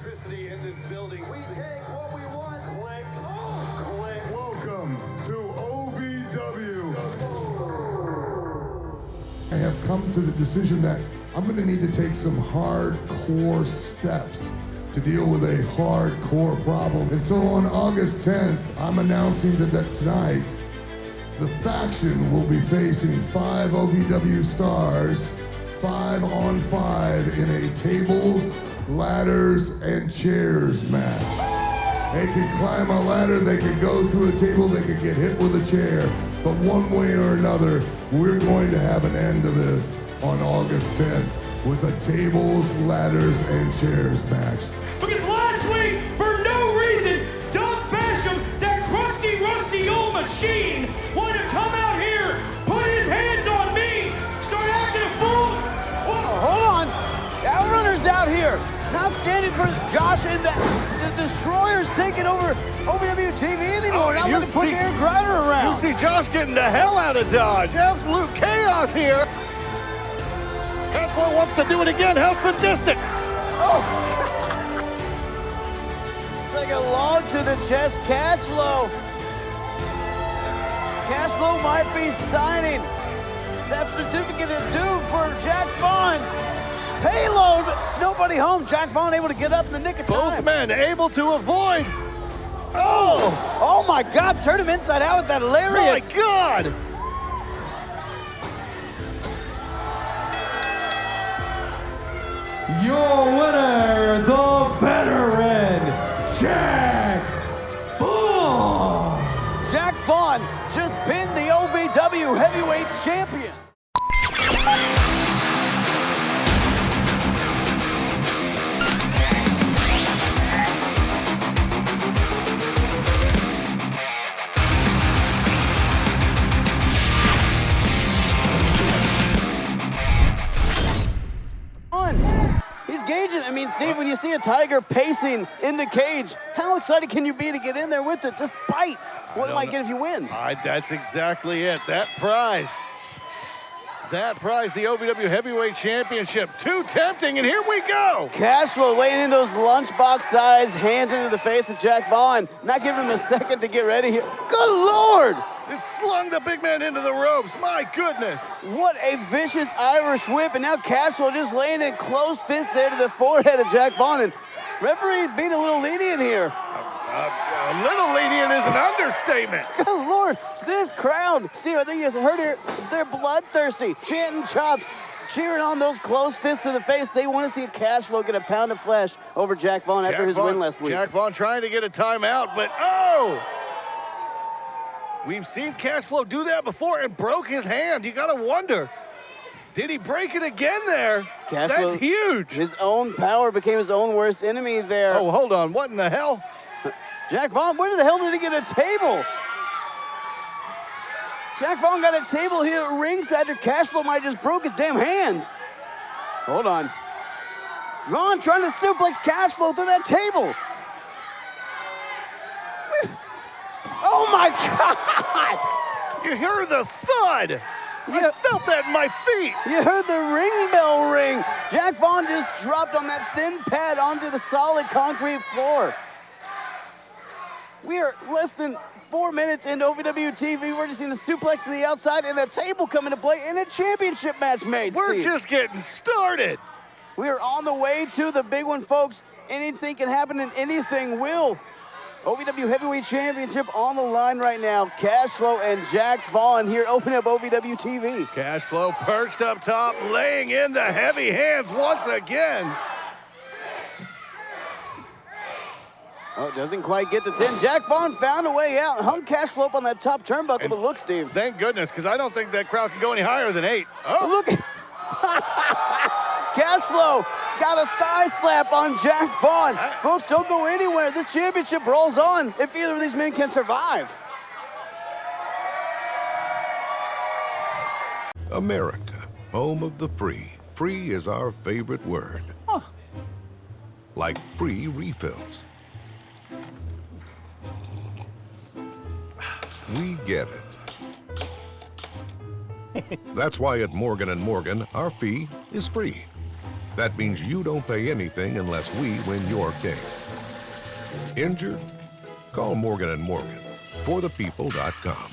electricity in this building. We take what we want. Click. Click. Welcome to OVW. I have come to the decision that I'm going to need to take some hardcore steps to deal with a hardcore problem. And so on August 10th, I'm announcing that tonight, the faction will be facing 5 OVW stars, 5 on 5 in a tables, ladders, and chairs match. They can climb a ladder, they can go through a table, they can get hit with a chair. But one way or another, we're going to have an end to this on August 10th with a tables, ladders, and chairs match. Because last week, for no reason, Doug Basham, that crusty, rusty old machine, wanted to come out here, put his hands on me, start acting a fool. Hold on. Outrunner's out here. Not standing for Josh, and the Destroyer's taking over OVW TV anymore. Not letting push Aaron Grider around. You see Josh getting the hell out of Dodge. Absolute chaos here. CASHFLO wants to do it again. How sadistic. Oh. It's like a log to the chest. CASHFLO. CASHFLO might be signing that certificate of doom for Jack Vaughn. Payload, but nobody home. Jack Vaughn able to get up in the nick of time. Both men able to avoid. Oh my God, turn him inside out with that hilarious. My God. Your winner, the veteran, Jack Vaughn. Jack Vaughn just pinned the OVW heavyweight champion. He's gauging. I mean, Steve, when you see a tiger pacing in the cage, how excited can you be to get in there with it, despite what you might get if you win? That's exactly it. That prize, the OVW Heavyweight Championship. Too tempting, and here we go. CASHFLO laying in those lunchbox-sized hands into the face of Jack Vaughn, not giving him a second to get ready here. Good Lord! It slung the big man into the ropes. My goodness. What a vicious Irish whip, and now CASHFLO just laying in closed fist there to the forehead of Jack Vaughn, and referee being a little lenient here. A little lenient is an understatement. Good Lord, this crowd, Steve, I think you heard it, they're bloodthirsty, chanting chops, cheering on those closed fists to the face. They want to see CASHFLO get a pound of flesh over Jack Vaughn after his win last week. Jack Vaughn trying to get a timeout, but oh! We've seen CASHFLO do that before and broke his hand. You gotta wonder, did he break it again there? CASHFLO, that's huge. His own power became his own worst enemy there. Oh, hold on, what in the hell? Jack Vaughn, where the hell did he get a table? Jack Vaughn got a table here at ringside after CASHFLO might have just broke his damn hand. Hold on. Vaughn trying to suplex CASHFLO through that table. Oh my God! You heard the thud. I felt that in my feet. You heard the ring bell ring. Jack Vaughn just dropped on that thin pad onto the solid concrete floor. We are less than 4 minutes into OVW TV. We're just seeing a suplex to the outside and a table come into play and a championship match made, We're Steve. just getting started. We are on the way to the big one, folks. Anything can happen and anything will. OVW Heavyweight Championship on the line right now. CASHFLO and Jack Vaughn here opening up OVW TV. CASHFLO perched up top, laying in the heavy hands once again. Oh, doesn't quite get to 10. Jack Vaughn found a way out and hung CASHFLO up on that top turnbuckle, And but look, Steve. Thank goodness, because I don't think that crowd can go any higher than 8. Oh, Look at CASHFLO got a thigh slap on Jack Vaughn. Folks, don't go anywhere. This championship rolls on if either of these men can survive. America, home of the free. Free is our favorite word. Like free refills. We get it. That's why at Morgan & Morgan, our fee is free. That means you don't pay anything unless we win your case. Injured? Call Morgan & Morgan. ForThePeople.com.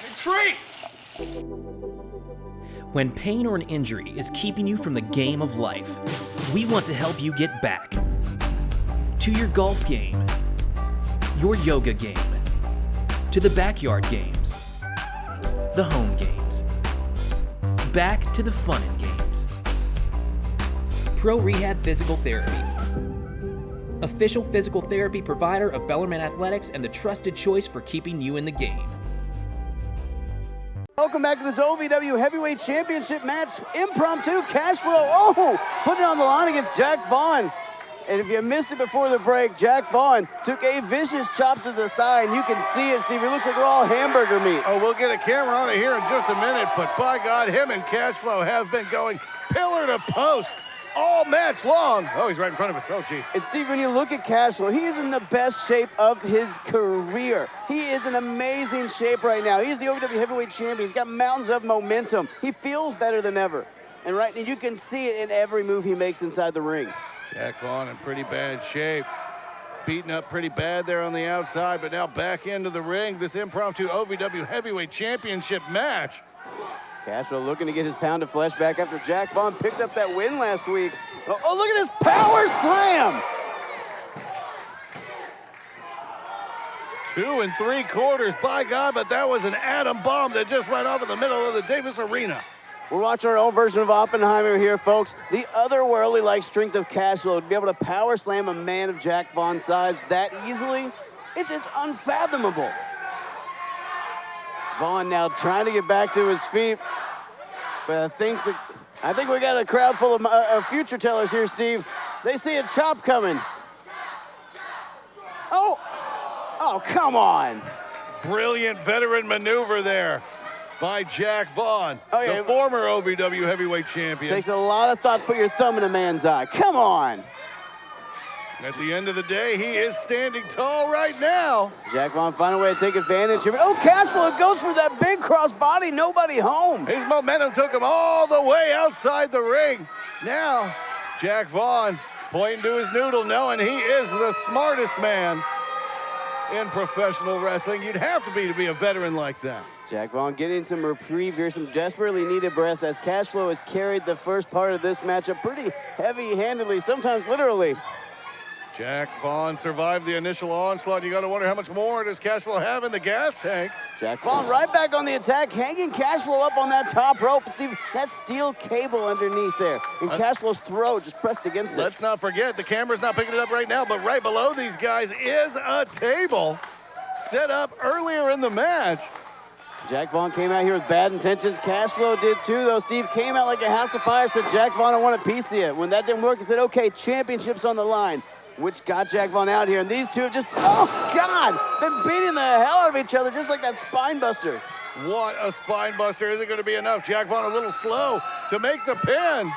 It's free! When pain or an injury is keeping you from the game of life, we want to help you get back to your golf game, your yoga game, to the backyard games, the home games, back to the fun and games. Pro Rehab Physical Therapy, official physical therapy provider of Bellarmine Athletics and the trusted choice for keeping you in the game. Welcome back to this OVW Heavyweight Championship match. Impromptu cash flow. Oh, putting it on the line against Jack Vaughn. And if you missed it before the break, Jack Vaughn took a vicious chop to the thigh, and you can see it, Steve. It looks like we're all hamburger meat. Oh, we'll get a camera on it here in just a minute, but by God, him and CASHFLO have been going pillar to post all match long. Oh, he's right in front of us. Oh, geez. And Steve, when you look at CASHFLO, he is in the best shape of his career. He is in amazing shape right now. He's the OVW Heavyweight Champion. He's got mountains of momentum. He feels better than ever. And right now, you can see it in every move he makes inside the ring. Jack Vaughn in pretty bad shape. Beaten up pretty bad there on the outside, but now back into the ring. This impromptu OVW Heavyweight Championship match. CASHFLO looking to get his pound of flesh back after Jack Vaughn picked up that win last week. Oh, look at this power slam! 2 3/4, by God, but that was an atom bomb that just went off in the middle of the Davis Arena. We're watching our own version of Oppenheimer here, folks. The otherworldly-like strength of CASHFLO to be able to power slam a man of Jack Vaughn's size that easily, it's just unfathomable. Vaughn now trying to get back to his feet, but I think we got a crowd full of future tellers here, Steve. They see a chop coming. Oh, come on. Brilliant veteran maneuver there by Jack Vaughn, the former OVW Heavyweight Champion. Takes a lot of thought to put your thumb in a man's eye. Come on. At the end of the day, he is standing tall right now. Jack Vaughn finding a way to take advantage of it. Oh, CASHFLO goes for that big cross body, nobody home. His momentum took him all the way outside the ring. Now, Jack Vaughn pointing to his noodle, knowing he is the smartest man in professional wrestling. You'd have to be a veteran like that. Jack Vaughn getting some reprieve here, some desperately needed breath as CASHFLO has carried the first part of this matchup pretty heavy-handedly, sometimes literally. Jack Vaughn survived the initial onslaught. You got to wonder how much more does CASHFLO have in the gas tank. Jack Vaughn right back on the attack, hanging CASHFLO up on that top rope. See that steel cable underneath there, and CASHFLO's throat just pressed against it. Let's not forget, the camera's not picking it up right now, but right below these guys is a table set up earlier in the match. Jack Vaughn came out here with bad intentions. CASHFLO did too, though. Steve came out like a house of fire, said, Jack Vaughn, I want a piece of you. When that didn't work, he said, okay, championship's on the line, which got Jack Vaughn out here. And these two have just, oh, God, been beating the hell out of each other, just like that spine buster. What a spine buster. Is it going to be enough? Jack Vaughn a little slow to make the pin.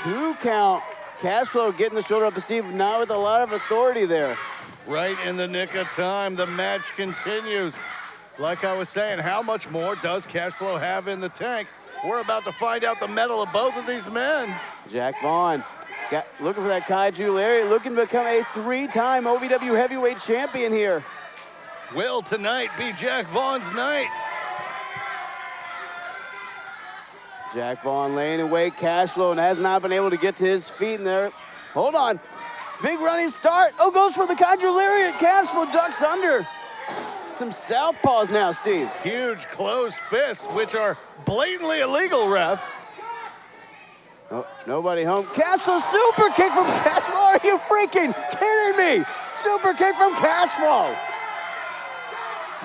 2 count. CASHFLO getting the shoulder up to Steve, not with a lot of authority there. Right in the nick of time, the match continues. Like I was saying, how much more does CASHFLO have in the tank? We're about to find out the mettle of both of these men. Jack Vaughn looking for that kaiju lariat, looking to become a 3-time OVW Heavyweight Champion here. Will tonight be Jack Vaughn's night? Jack Vaughn laying in wait, CASHFLO, and has not been able to get to his feet in there. Hold on. Big running start. Oh, goes for the kaiju lariat. CASHFLO ducks under. Some southpaws now, Steve. Huge closed fists, which are blatantly illegal, ref. Oh, nobody home. CASHFLO super kick from CASHFLO. Are you freaking kidding me? Super kick from CASHFLO.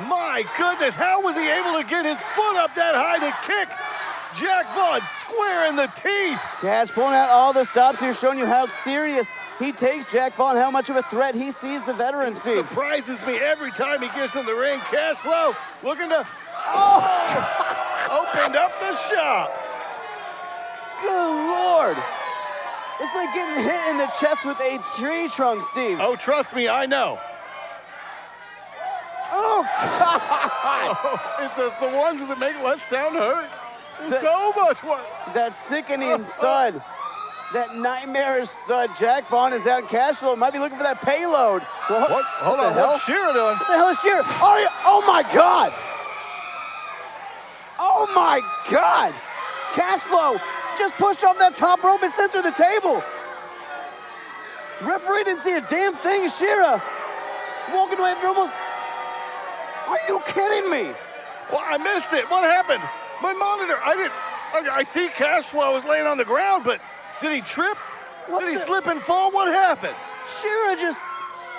My goodness, how was he able to get his foot up that high to kick Jack Vaughn square in the teeth? Cash pulling out all the stops here, showing you how serious he takes Jack Vaughn, how much of a threat he sees the veteran, Steve. Surprises me every time he gets in the ring. CASHFLO looking to, opened up the shop. Good Lord. It's like getting hit in the chest with a tree trunk, Steve. Oh, trust me, I know. Oh, God. Oh, it's the ones that make less sound hurt. So much work. That sickening thud, that nightmarish thud. Jack Vaughn is out. CASHFLO might be looking for that payload. What? Hold on. What's Shira doing? What the hell is Shira? Oh my God! Oh my God! CASHFLO just pushed off that top rope and sent through the table. Referee didn't see a damn thing. Shira walking away after almost. Are you kidding me? Well, I missed it. What happened? My monitor. I see CASHFLO is laying on the ground, but did he trip? Did he slip and fall? What happened? Shira just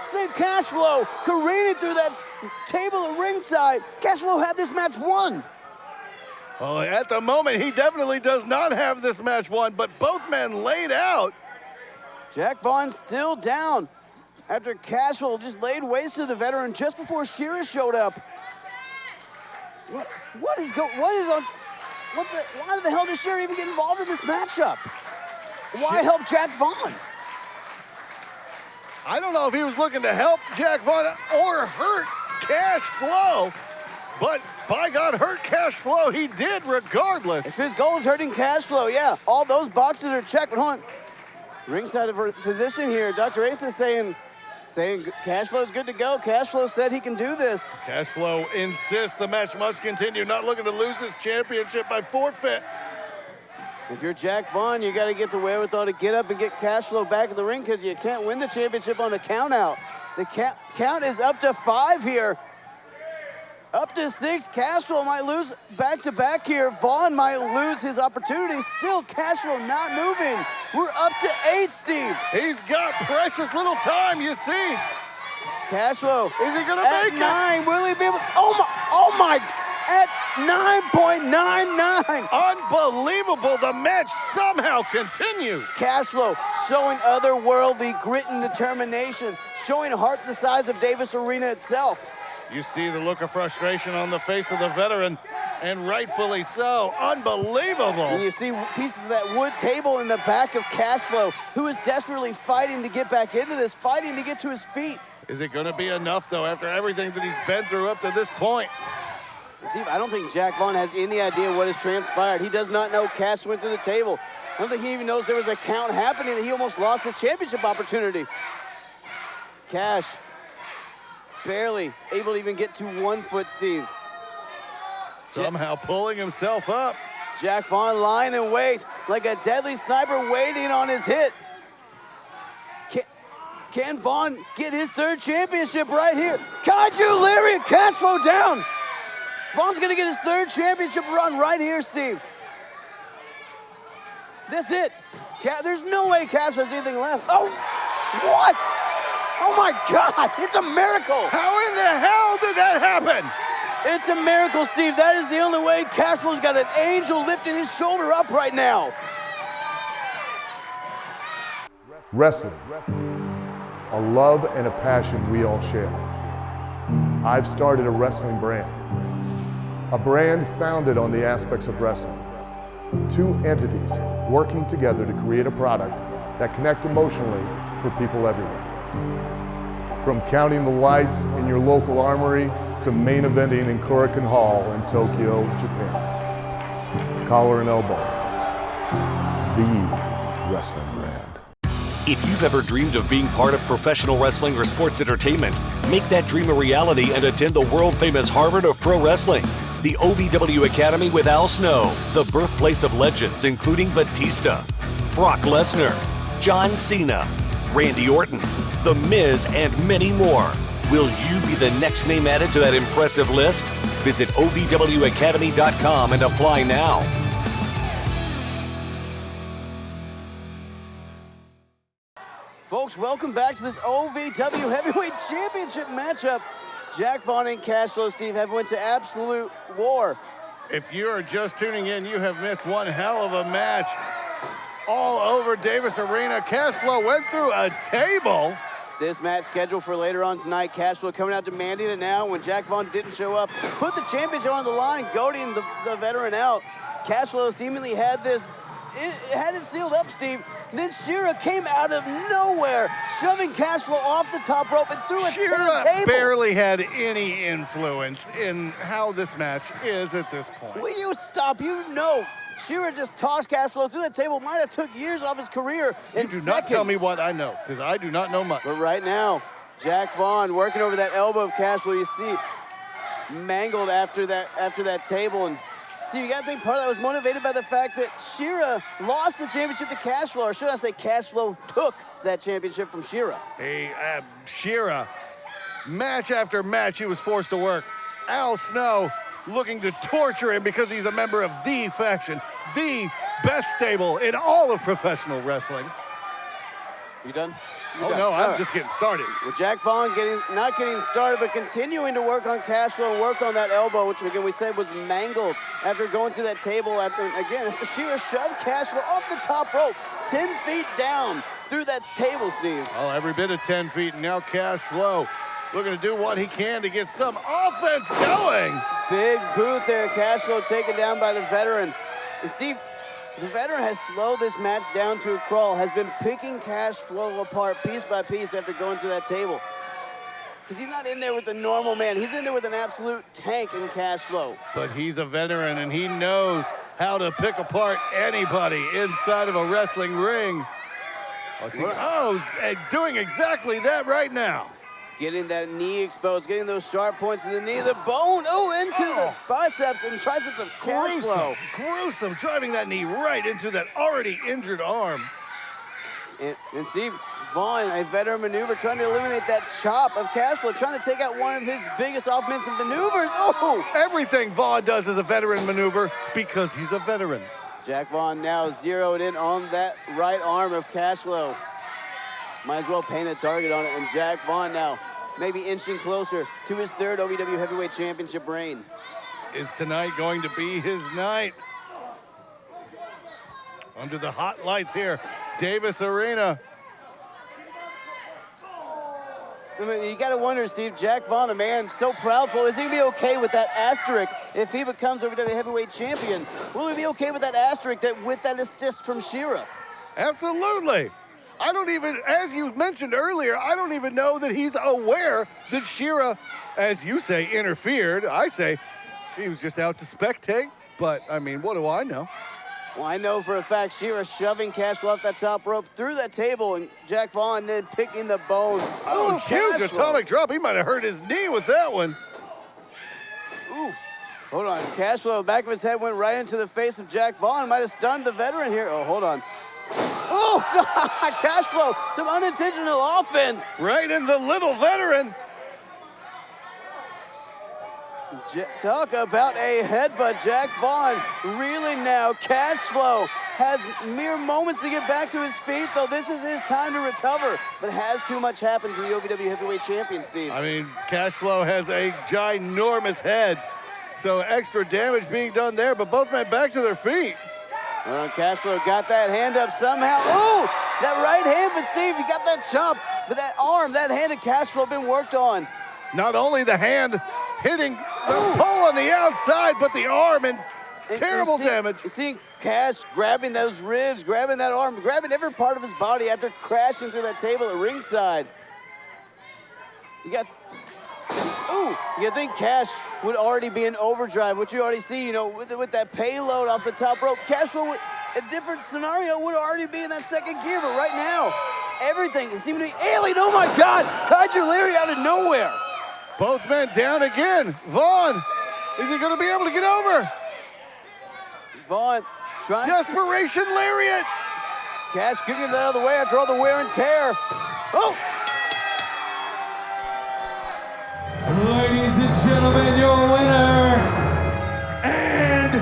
sent CASHFLO careening through that table at ringside. CASHFLO had this match won. Well, at the moment, he definitely does not have this match won, but both men laid out. Jack Vaughn still down after CASHFLO just laid waste to the veteran just before Shira showed up. Why the hell does Shira even get involved in this matchup? Why help Jack Vaughn? I don't know if he was looking to help Jack Vaughn or hurt CASHFLO, but by God, hurt CASHFLO he did regardless. If his goal is hurting CASHFLO, yeah, all those boxes are checked. But hold on, ringside of physician here, Dr. Ace is saying CASHFLO's good to go. CASHFLO said he can do this. CASHFLO insists the match must continue, not looking to lose his championship by forfeit. If you're Jack Vaughn, you got to get the wherewithal to get up and get CASHFLO back in the ring because you can't win the championship on a count out. The count is up to 5 here. Up to 6, CASHFLO might lose back-to-back here. Vaughn might lose his opportunity. Still, CASHFLO not moving. We're up to 8, Steve. He's got precious little time, you see. CASHFLO. Is he gonna make it? At 9, will he be able? Oh my, at 9.99. Unbelievable, the match somehow continued. CASHFLO showing otherworldly grit and determination, showing heart the size of Davis Arena itself. You see the look of frustration on the face of the veteran, and rightfully so. Unbelievable. And you see pieces of that wood table in the back of CASHFLO, who is desperately fighting to get back into this, fighting to get to his feet. Is it going to be enough, though, after everything that he's been through up to this point? Steve, I don't think Jack Vaughn has any idea what has transpired. He does not know Cash went through the table. I don't think he even knows there was a count happening, that he almost lost his championship opportunity. Cash barely able to even get to 1 foot, Steve. Somehow pulling himself up. Jack Vaughn lying in wait like a deadly sniper waiting on his hit. Can Vaughn get his 3rd championship right here? Kaiju Lariat, CASHFLO down. Vaughn's gonna get his 3rd championship run right here, Steve. That's it. There's no way Cash has anything left. Oh, what? Oh my God, it's a miracle. How in the hell did that happen? It's a miracle, Steve. That is the only way. CASHFLO's got an angel lifting his shoulder up right now. Wrestling, a love and a passion we all share. I've started a wrestling brand. A brand founded on the aspects of wrestling. 2 entities working together to create a product that connect emotionally for people everywhere. From counting the lights in your local armory to main eventing in Korakuen Hall in Tokyo, Japan. Collar and elbow, the wrestling brand. If you've ever dreamed of being part of professional wrestling or sports entertainment, make that dream a reality and attend the world-famous Harvard of Pro Wrestling. The OVW Academy with Al Snow, the birthplace of legends including Batista, Brock Lesnar, John Cena, Randy Orton, The Miz, and many more. Will you be the next name added to that impressive list? Visit OVWacademy.com and apply now. Folks, welcome back to this OVW Heavyweight Championship matchup. Jack Vaughn and CASHFLO, Steve, have went to absolute war. If you are just tuning in, you have missed one hell of a match all over Davis Arena. CASHFLO went through a table. This match scheduled for later on tonight. CASHFLO coming out demanding it now when Jack Vaughn didn't show up. Put the championship on the line, goading the veteran out. CASHFLO seemingly had this, it had it sealed up, Steve. Then Shira came out of nowhere, shoving CASHFLO off the top rope and threw a Shira table. barely had any influence in how this match is at this point. Will you stop? You know, Shira just tossed CASHFLO through the table. Might have took years off his career in You do seconds. not tell me what I know, because I do not know much. But right now, Jack Vaughn working over that elbow of CASHFLO. You see, mangled after that table. And see, you got to think part of that was motivated by the fact that Shira lost the championship to CASHFLO, or should I say CASHFLO took that championship from Shira. Shira, match after match, he was forced to work. Al Snow looking to torture him because he's a member of the faction, the best stable in all of professional wrestling. You done? Oh no, I'm just getting started. Well, Jack Vaughn not getting started, but continuing to work on CASHFLO and work on that elbow, which again we said was mangled after going through that table. After Shira shoved CASHFLO off the top rope, 10 feet down through that table, Steve. Oh, every bit of 10 feet, and now CASHFLO looking to do what he can to get some offense going. Big boot there, CASHFLO taken down by the veteran. And Steve, the veteran has slowed this match down to a crawl, has been picking CASHFLO apart piece by piece after going through that table. Because he's not in there with the normal man. He's in there with an absolute tank in CASHFLO. But he's a veteran, and he knows how to pick apart anybody inside of a wrestling ring. Doing exactly that right now. Getting that knee exposed, getting those sharp points in the knee, the bone, into the biceps and triceps of CASHFLO. Gruesome, driving that knee right into that already injured arm. And Steve, Vaughn, a veteran maneuver, trying to eliminate that chop of CASHFLO, trying to take out one of his biggest offensive maneuvers. Everything Vaughn does is a veteran maneuver because he's a veteran. Jack Vaughn now zeroed in on that right arm of CASHFLO. Might as well paint a target on it, and Jack Vaughn now maybe inching closer to his third OVW Heavyweight Championship reign. Is tonight going to be his night? Under the hot lights here, Davis Arena. I mean, you gotta wonder, Steve, Jack Vaughn, a man so proudful, is he gonna be okay with that asterisk if he becomes OVW Heavyweight Champion? Will he be okay with that asterisk with that assist from Shira? Absolutely. I don't even, as you mentioned earlier, I don't even know that he's aware that Shira, as you say, interfered. I say he was just out to spectate, but I mean, what do I know? Well, I know for a fact Shira shoving CASHFLO off that top rope through that table, and Jack Vaughn then picking the bones. Huge atomic drop. He might have hurt his knee with that one. Hold on, CASHFLO, back of his head went right into the face of Jack Vaughn. Might have stunned the veteran here. Hold on. CASHFLO, some unintentional offense. Right in the little veteran. Talk about a headbutt. Jack Vaughn reeling now. CASHFLO has mere moments to get back to his feet, though this is his time to recover. But has too much happened to the OVW Heavyweight Champion, Steve? I mean, CASHFLO has a ginormous head. So extra damage being done there, but both men back to their feet. CASHFLO got that hand up somehow. That right hand, but Steve, you got that chop. But that arm, that hand of CASHFLO been worked on. Not only the hand hitting the pole on the outside, but the arm and terrible damage. You see Cash grabbing those ribs, grabbing that arm, grabbing every part of his body after crashing through that table at ringside. You think Cash would already be in overdrive, which you already see, with that payload off the top rope. CASHFLO, a different scenario, would already be in that second gear, but right now, everything is seeming to be alien. Oh my God, Kaiju Larry out of nowhere. Both men down again. Vaughn, is he going to be able to get over? Vaughn trying. Desperation lariat. Cash kicking that out of the way after all the wear and tear. Ladies and gentlemen, your winner and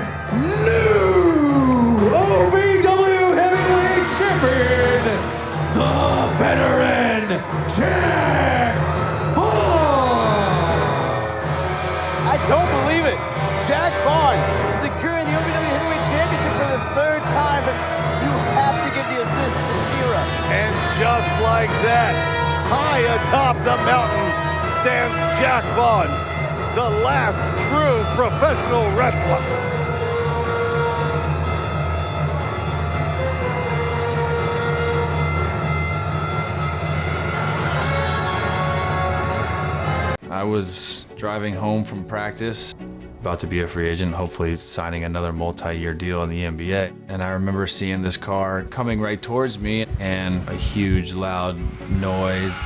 new OVW Heavyweight Champion, the veteran Jack Vaughn. I don't believe it. Jack Vaughn securing the OVW Heavyweight Championship for the third time, but you have to give the assist to Shira. And just like that, high atop the mountain, stands Jack Vaughn, the last true professional wrestler. I was driving home from practice, about to be a free agent, hopefully signing another multi-year deal in the NBA. And I remember seeing this car coming right towards me and a huge loud noise.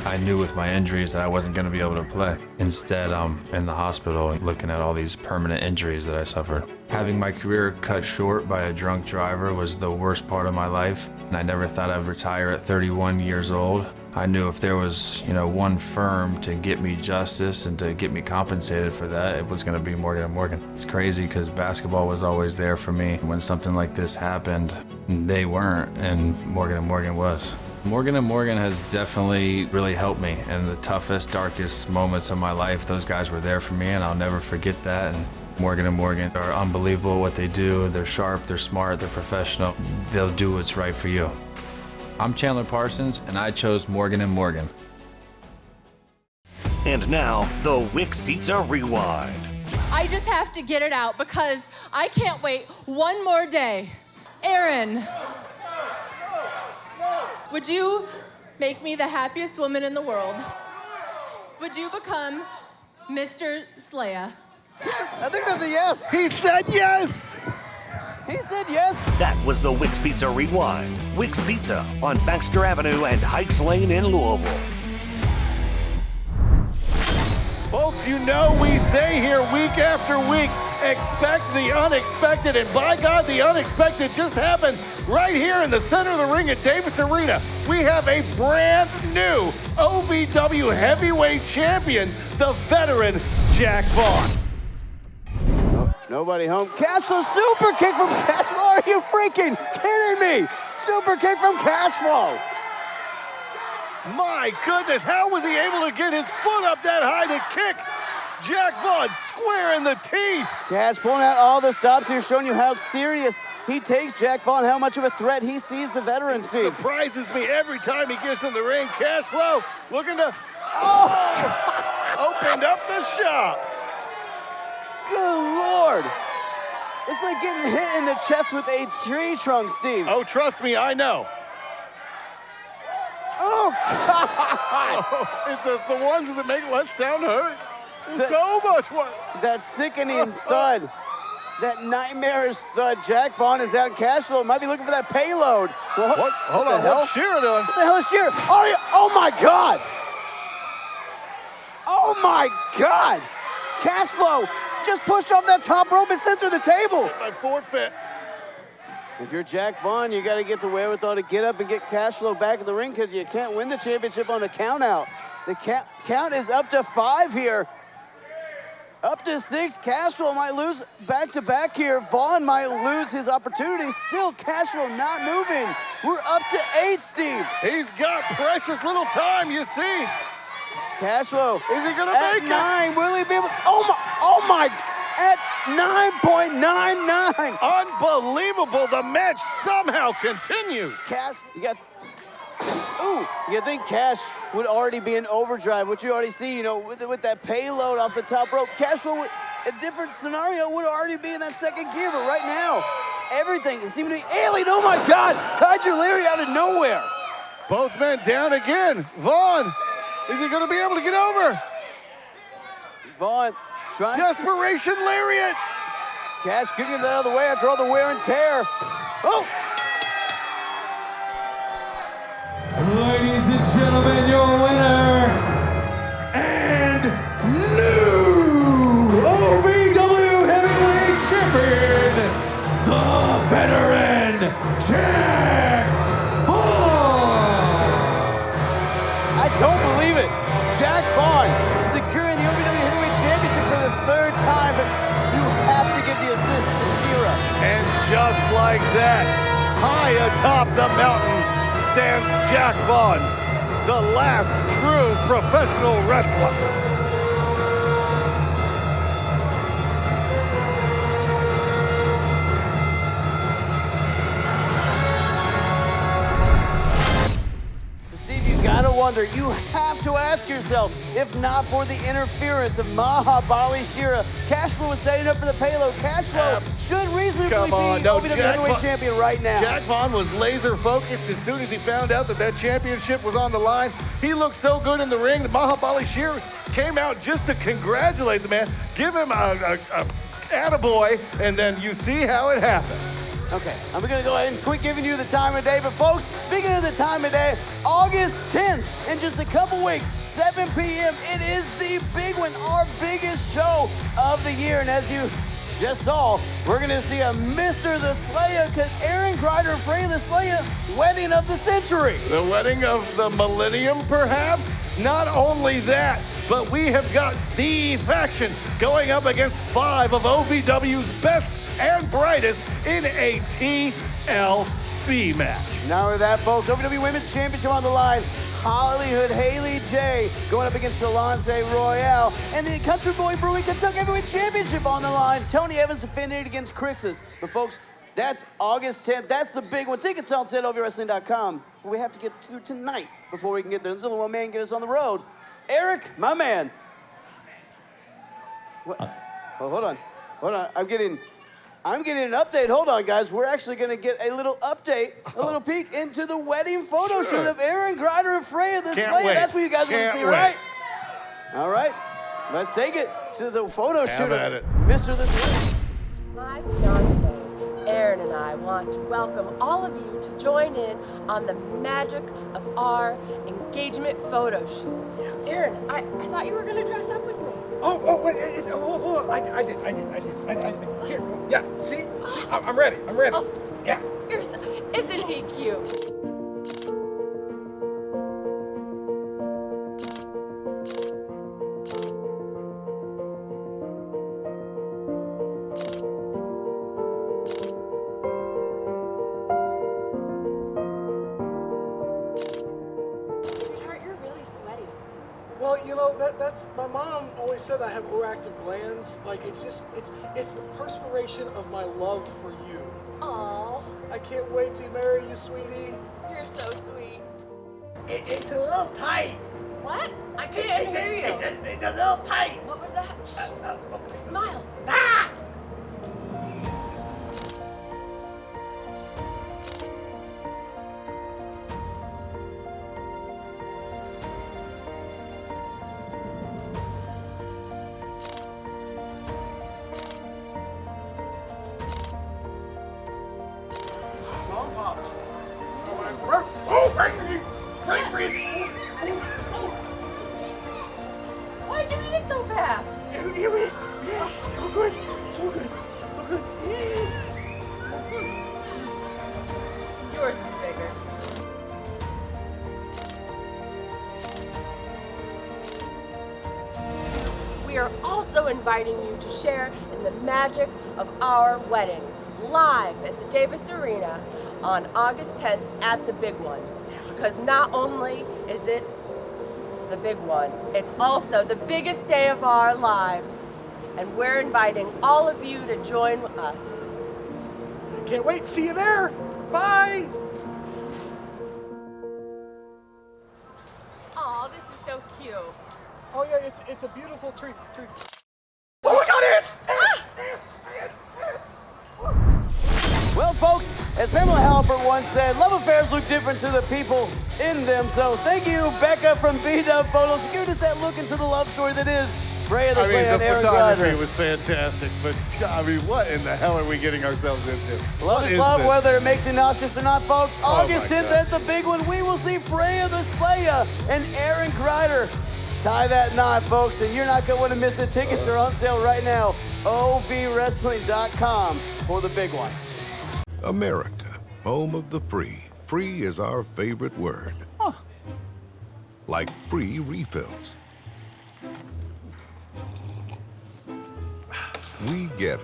I knew with my injuries that I wasn't going to be able to play. Instead, I'm in the hospital looking at all these permanent injuries that I suffered. Having my career cut short by a drunk driver was the worst part of my life, and I never thought I'd retire at 31 years old. I knew if there was, one firm to get me justice and to get me compensated for that, it was going to be Morgan & Morgan. It's crazy because basketball was always there for me. When something like this happened, they weren't, and Morgan & Morgan was. Morgan & Morgan has definitely really helped me in the toughest, darkest moments of my life. Those guys were there for me, and I'll never forget that. And Morgan & Morgan are unbelievable at what they do. They're sharp, they're smart, they're professional. They'll do what's right for you. I'm Chandler Parsons, and I chose Morgan & Morgan. And now, the Wix Pizza Rewind. I just have to get it out because I can't wait one more day. Aaron, would you make me the happiest woman in the world? Would you become Mr. Slaya? I think that's a yes. He said yes. He said yes. That was the Wix Pizza Rewind. Wix Pizza on Baxter Avenue and Heights Lane in Louisville. Folks, we say here week after week, expect the unexpected, and by God, the unexpected just happened right here in the center of the ring at Davis Arena. We have a brand new OVW heavyweight champion, the veteran Jack Vaughn. Nobody home. CASHFLO super kick from CASHFLO. Are you freaking kidding me? Super kick from CASHFLO. My goodness, how was he able to get his foot up that high to kick Jack Vaughn square in the teeth? Cash pulling out all the stops here, showing you how serious he takes Jack Vaughn, how much of a threat he sees the veteran see. Surprises me every time he gets in the ring. CASHFLO looking to opened up the shop. Good Lord. It's like getting hit in the chest with a tree trunk, Steve. Oh, trust me, I know. Oh, God. Oh, it's the ones that make less sound hurt. So much work. That sickening thud, that nightmarish thud. Jack Vaughn is out. CASHFLO might be looking for that payload. Well, what? Hold on, what's Shearer doing? What the hell is Shearer? Oh, my God. Oh, my God. CASHFLO just pushed off that top rope and sent through the table. My forfeit. If you're Jack Vaughn, you got to get the wherewithal to get up and get CASHFLO back in the ring because you can't win the championship on a count out. The count is up to 5 here. Up to 6. CASHFLO might lose back-to-back here. Vaughn might lose his opportunity. Still, CASHFLO not moving. We're up to 8, Steve. He's got precious little time, you see. CASHFLO. Is he going to make it? At 9, will he be able? Oh my, at 9.99. Unbelievable, the match somehow continued. Cash, you think Cash would already be in overdrive, which you already see, with that payload off the top rope. CASHFLO, a different scenario, would already be in that second gear, but right now, everything seems to be alien. Oh my God, Kaiju Larry out of nowhere. Both men down again. Vaughn, is he going to be able to get over? Vaughn trying. Desperation lariat. Cash couldn't get that out of the way after all the wear and tear. Oh! Ladies and gentlemen, your winner and new OVW Heavyweight Champion, the veteran Jack Vaughn. I don't believe it. Jack Vaughn securing the OVW Heavyweight Championship for the 3rd time, but you have to give the assist to Shira. And just like that, high atop the mountain stands Jack Vaughn, the last true professional wrestler. Steve, you gotta wonder, you have to ask yourself, if not for the interference of Mahabali Shira, CASHFLO was setting up for the payload. CASHFLO should reasonably Come on, be no, OVW Jack Heavyweight Vaughn- Champion right now. Jack Vaughn was laser focused as soon as he found out that championship was on the line. He looked so good in the ring. The Mahabali Shir came out just to congratulate the man, give him a attaboy, and then you see how it happened. Okay, I'm gonna go ahead and quit giving you the time of day, but folks, speaking of the time of day, August 10th, in just a couple weeks, 7 p.m., it is the big one, our biggest show of the year, and as you just saw, we're gonna see a Mr. the Slayer, because Aaron Grider and Freya the Slayer, wedding of the century. The wedding of the millennium, perhaps? Not only that, but we have got the faction going up against 5 of OVW's best and brightest in a TLC match. Not only that, folks, OVW Women's Championship on the line. HOLLYHOOD HALEY J going up against SHALONCE ROYAL. And the Country Boy Brewing Kentucky Heavyweight Championship on the line. Tony Evans defending against CRIXUS. But folks, that's August 10th. That's the big one. Tickets on sale at OVWrestling.com. But we have to get through tonight before we can get there. There's only one man get us on the road. Eric, my man. What? Oh, hold on. I'm getting an update. Hold on, guys. We're actually going to get a little update, a little peek into the wedding photo shoot of Aaron Grider and Freya the Slayer. Wait. That's what you guys want to see, right? All right. Let's take it to the photo shoot of Mr. the Slayer. My fiance, Aaron, and I want to welcome all of you to join in on the magic of our engagement photo shoot. Yes. Aaron, I thought you were going to dress up with me. Wait, hold on. I did. Here, yeah, see, I'm ready. Oh, Yeah. Isn't he cute? Sweetheart, you're really sweaty. Well, you know, that's my mom always said I have overactive glands. Like, it's the perspiration of my love for you. Aww, I can't wait to marry you, sweetie. you're so sweet. It's a little tight. What? I can't hear you. It's a little tight. What was that? Smile. Ah! Why'd you eat it so fast? So good. Yours is bigger. We are also inviting you to share in the magic of our wedding live at the Davis Arena on August 10th at the Big One. Because not only is it the big one, it's also the biggest day of our lives. And we're inviting all of you to join us. Can't wait. See you there. Bye. Aw, this is so cute. Oh yeah, it's a beautiful tree. Oh my God, ants! Well, folks, as Pamela Halpert once said, love affairs look different to the people in them. So thank you, Becca from B-Dub Photos, for giving us that look into the love story that is Freya the Slayer and the Aaron photography Grider. was fantastic, but I mean, what in the hell are we getting ourselves into? Love is love, whether it makes you nauseous or not, folks. Oh August my 10th God. at the Big One, we will see Freya the Slayer and Aaron Grider. Tie that knot, folks, and you're not going to want to miss it. Tickets are on sale right now. OVWrestling.com for the Big One. America, home of the free. Free is our favorite word. Like free refills. We get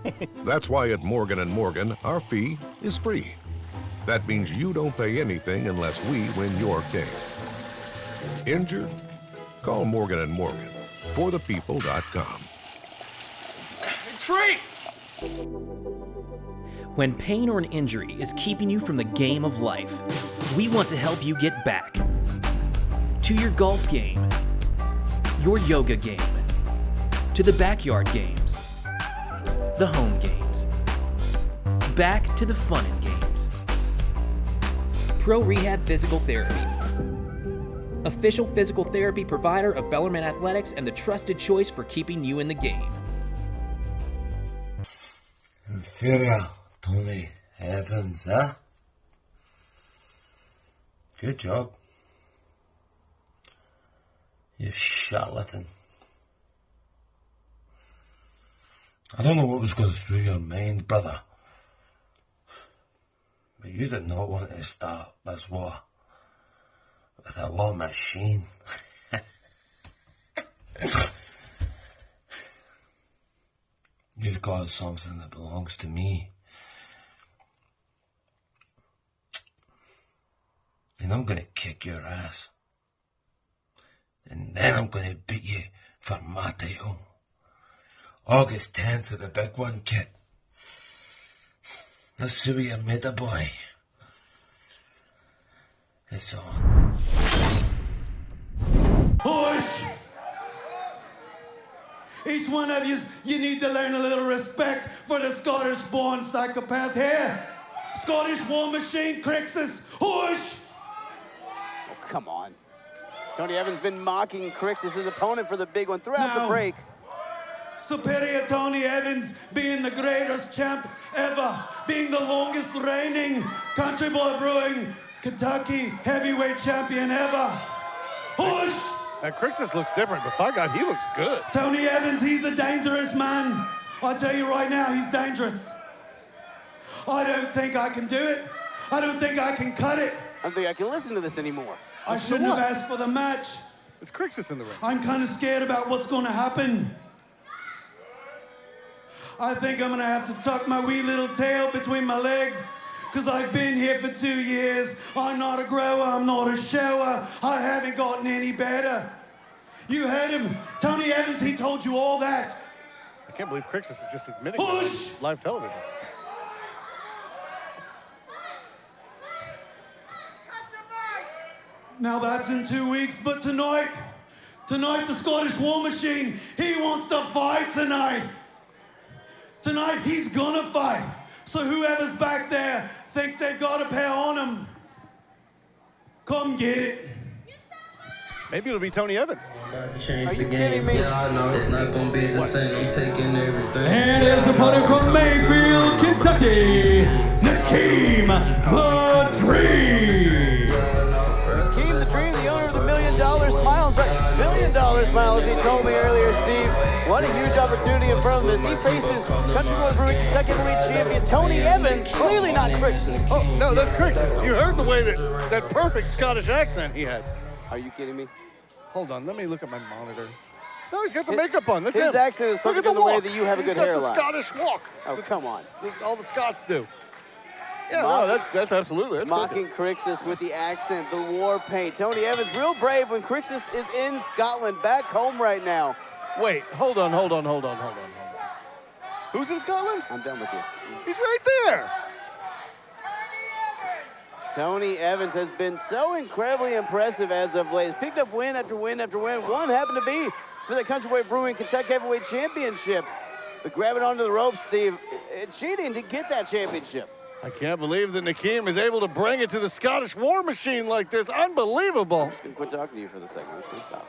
it. That's why at Morgan & Morgan, our fee is free. That means you don't pay anything unless we win your case. Injured? Call Morgan & Morgan. ForThePeople.com. It's free. When pain or an injury is keeping you from the game of life, we want to help you get back to your golf game, your yoga game, to the backyard games, the home games. Back to the fun and games. Pro Rehab Physical Therapy. Official physical therapy provider of Bellarmine Athletics and the trusted choice for keeping you in the game. Inferior Tony Evans, huh? Good job. You charlatan. I don't know what was going through your mind, brother. But you did not want to start this war with a war machine. You've got something that belongs to me. And I'm going to kick your ass. And then I'm going to beat you for my title. August 10th at the big one, kid. Let's see what you're made of, boy. It's on. Push! Each one of you need to learn a little respect for the Scottish-born psychopath here. Scottish War Machine, CRIXUS, push! Oh, come on. Tony Evans been mocking CRIXUS, his opponent, for the big one throughout the break. Superior Tony Evans being the greatest champ ever, being the longest reigning Country Boy Brewing Kentucky heavyweight champion ever. Push! And CRIXUS looks different, but by God, he looks good. Tony Evans, he's a dangerous man. I tell you right now, he's dangerous. I don't think I can do it. I don't think I can cut it. I don't think I can listen to this anymore. I shouldn't have asked for the match. It's CRIXUS in the ring. I'm kind of scared about what's going to happen. I think I'm going to have to tuck my wee little tail between my legs, because I've been here for 2 years. I'm not a grower, I'm not a shower. I haven't gotten any better. You heard him. Tony Evans, he told you all that. I can't believe CRIXUS is just admitting that on live television. Now that's in 2 weeks, but tonight the Scottish War Machine, he wants to fight tonight. Tonight, he's gonna fight. So whoever's back there thinks they've got a pair on him, come get it. Maybe it'll be Tony Evans. Are you kidding me? It's not gonna be the same. I'm taking everything. And his opponent from Mayfield, Kentucky, Nakeem the Dream. Nakeem the Dream, the owner of the $1 Million Smile. In fact, $1 Million Smile, as he told me earlier, Steve. What a huge opportunity in front of this. He faces Country Boy Brewing Kentucky heavyweight champion Tony Evans, clearly not CRIXUS. Oh, no, that's CRIXUS. You heard the way that perfect Scottish accent he had. Are you kidding me? Hold on, let me look at my monitor. No, he's got the makeup on. That's his him. accent is perfect in the way that you have a good hairline. He's got the Scottish walk. Oh, come on. All the Scots do. Yeah, no, that's absolutely. That's mocking CRIXUS with the accent, the war paint. Tony Evans, real brave when CRIXUS is in Scotland, back home right now. Wait, hold on. Who's in Scotland? I'm done with you. He's right there. Tony Evans has been so incredibly impressive as of late. He's picked up win after win after win. One happened to be for the Country Boy Brewing Kentucky Heavyweight Championship. But grabbing onto the ropes, Steve, cheating to get that championship. I can't believe that Nakeem is able to bring it to the Scottish War Machine like this. Unbelievable. I'm just going to quit talking to you for the second. I'm just going to stop.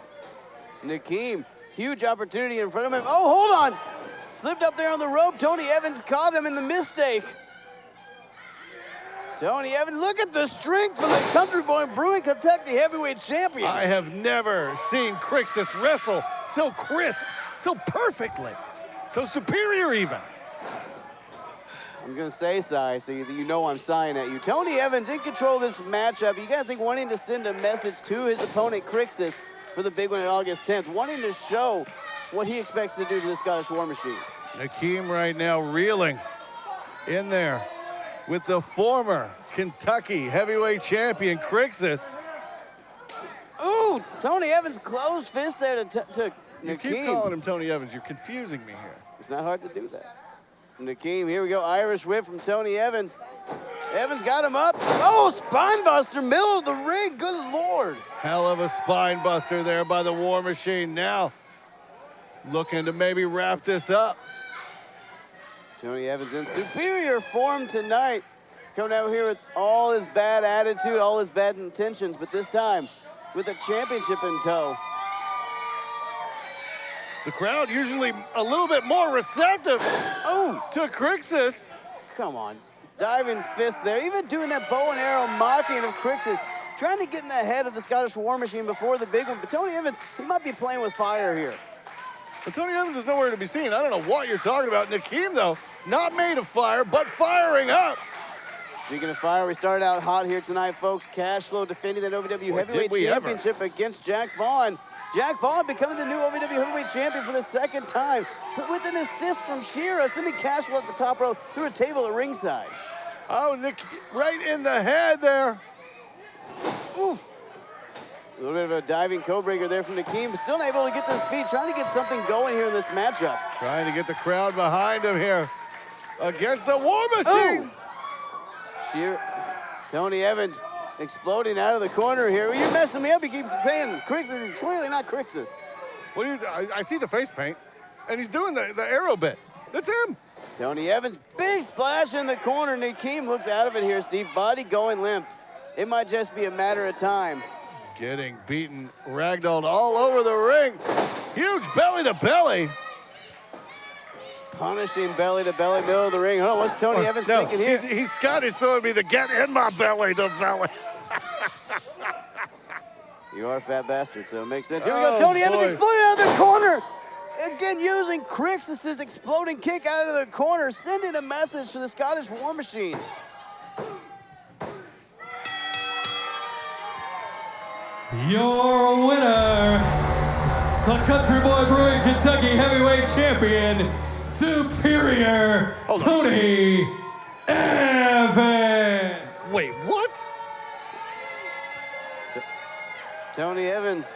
Nakeem, huge opportunity in front of him. Oh, hold on. Slipped up there on the rope. Tony Evans caught him in the mistake. Tony Evans, look at the strength from the Country Boy Brewing Kentucky heavyweight champion. I have never seen CRIXUS wrestle so crisp, so perfectly, so superior even. I'm going to say, Cy, so you know I'm sighing at you. Tony Evans in control of this matchup. You got to think wanting to send a message to his opponent, CRIXUS, for the big one on August 10th, wanting to show what he expects to do to the Scottish War Machine. Nakeem right now reeling in there with the former Kentucky heavyweight champion, CRIXUS. Ooh, Tony Evans closed fist there to Nakeem. You keep calling him Tony Evans. You're confusing me here. It's not hard to do that. Nakeem, here we go. Irish whip from Tony Evans. Evans got him up. Oh, spine buster, middle of the ring. Good Lord. Hell of a spine buster there by the War Machine. Now looking to maybe wrap this up. Tony Evans in superior form tonight. Coming out here with all his bad attitude, all his bad intentions, but this time with a championship in tow. The crowd usually a little bit more receptive to CRIXUS. Come on, diving fist there. Even doing that bow and arrow mocking of CRIXUS, trying to get in the head of the Scottish War Machine before the big one. But Tony Evans, he might be playing with fire here. But Tony Evans is nowhere to be seen. I don't know what you're talking about. Nakeem, though, not made of fire, but firing up. Speaking of fire, we started out hot here tonight, folks. CASHFLO defending that OVW Heavyweight Championship against Jack Vaughn. Jack Vaughn becoming the new OVW Heavyweight Champion for the second time, but with an assist from Shira, sending CASHFLO at the top rope through a table at ringside. Oh, Nick, right in the head there. Oof. A little bit of a diving code-breaker there from Nakeem, but still not able to get to his feet, trying to get something going here in this matchup. Trying to get the crowd behind him here against the War Machine. Shira, Tony Evans exploding out of the corner here. You're messing me up. You keep saying CRIXUS. It's clearly not CRIXUS. What do you? I see the face paint, and he's doing the arrow bit. That's him. Tony Evans, big splash in the corner. Nakeem looks out of it here, Steve. Body going limp. It might just be a matter of time. Getting beaten, ragdolled all over the ring. Huge belly to belly. Punishing belly to belly, middle of the ring. Oh, what's Tony Evans thinking here? He's Scottish, so it'd be the get in my belly to belly. You are a fat bastard, so it makes sense. Here we go, Tony Evans exploding out of the corner. Again, using CRIXUS' exploding kick out of the corner, sending a message to the Scottish War Machine. Your winner, the Country Boy Brewing Kentucky Heavyweight Champion, Superior Tony Evans. Wait, what? Tony Evans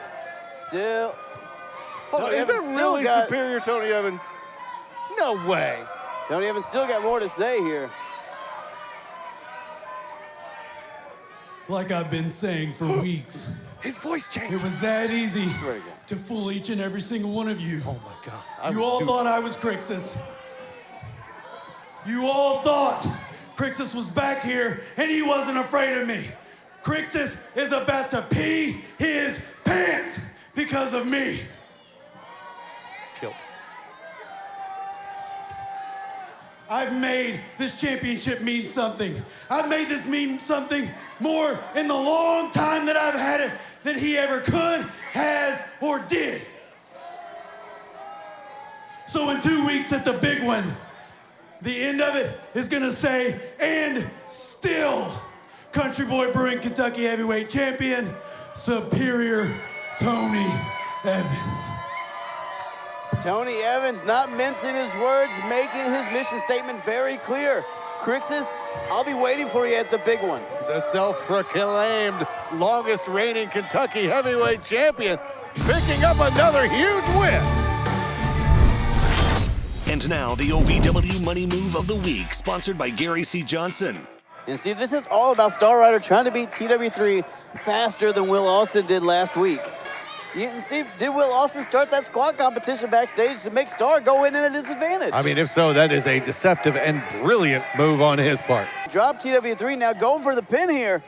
still. Is that really Superior Tony Evans? No way. Tony Evans still got more to say here. Like I've been saying for weeks. His voice changed. It was that easy to fool each and every single one of you. Oh my God. You all thought I was CRIXUS. You all thought CRIXUS was back here and he wasn't afraid of me. CRIXUS is about to pee his pants because of me. Killed. I've made this championship mean something. I've made this mean something more in the long time that I've had it than he ever could, has, or did. So in 2 weeks at the big one, the end of it is gonna say, and still, Country Boy Brewing Kentucky Heavyweight Champion, Superior Tony Evans. Tony Evans not mincing his words, making his mission statement very clear. CRIXUS, I'll be waiting for you at the big one. The self-proclaimed longest reigning Kentucky heavyweight champion picking up another huge win. And now the OVW Money Move of the Week, sponsored by Gary C. Johnson. And Steve, this is all about Star Rider trying to beat TW3 faster than Will Austin did last week. Yeah, Steve, did Will Austin start that squat competition backstage to make Star go in at a disadvantage? I mean, if so, that is a deceptive and brilliant move on his part. Drop TW3 now, going for the pin here.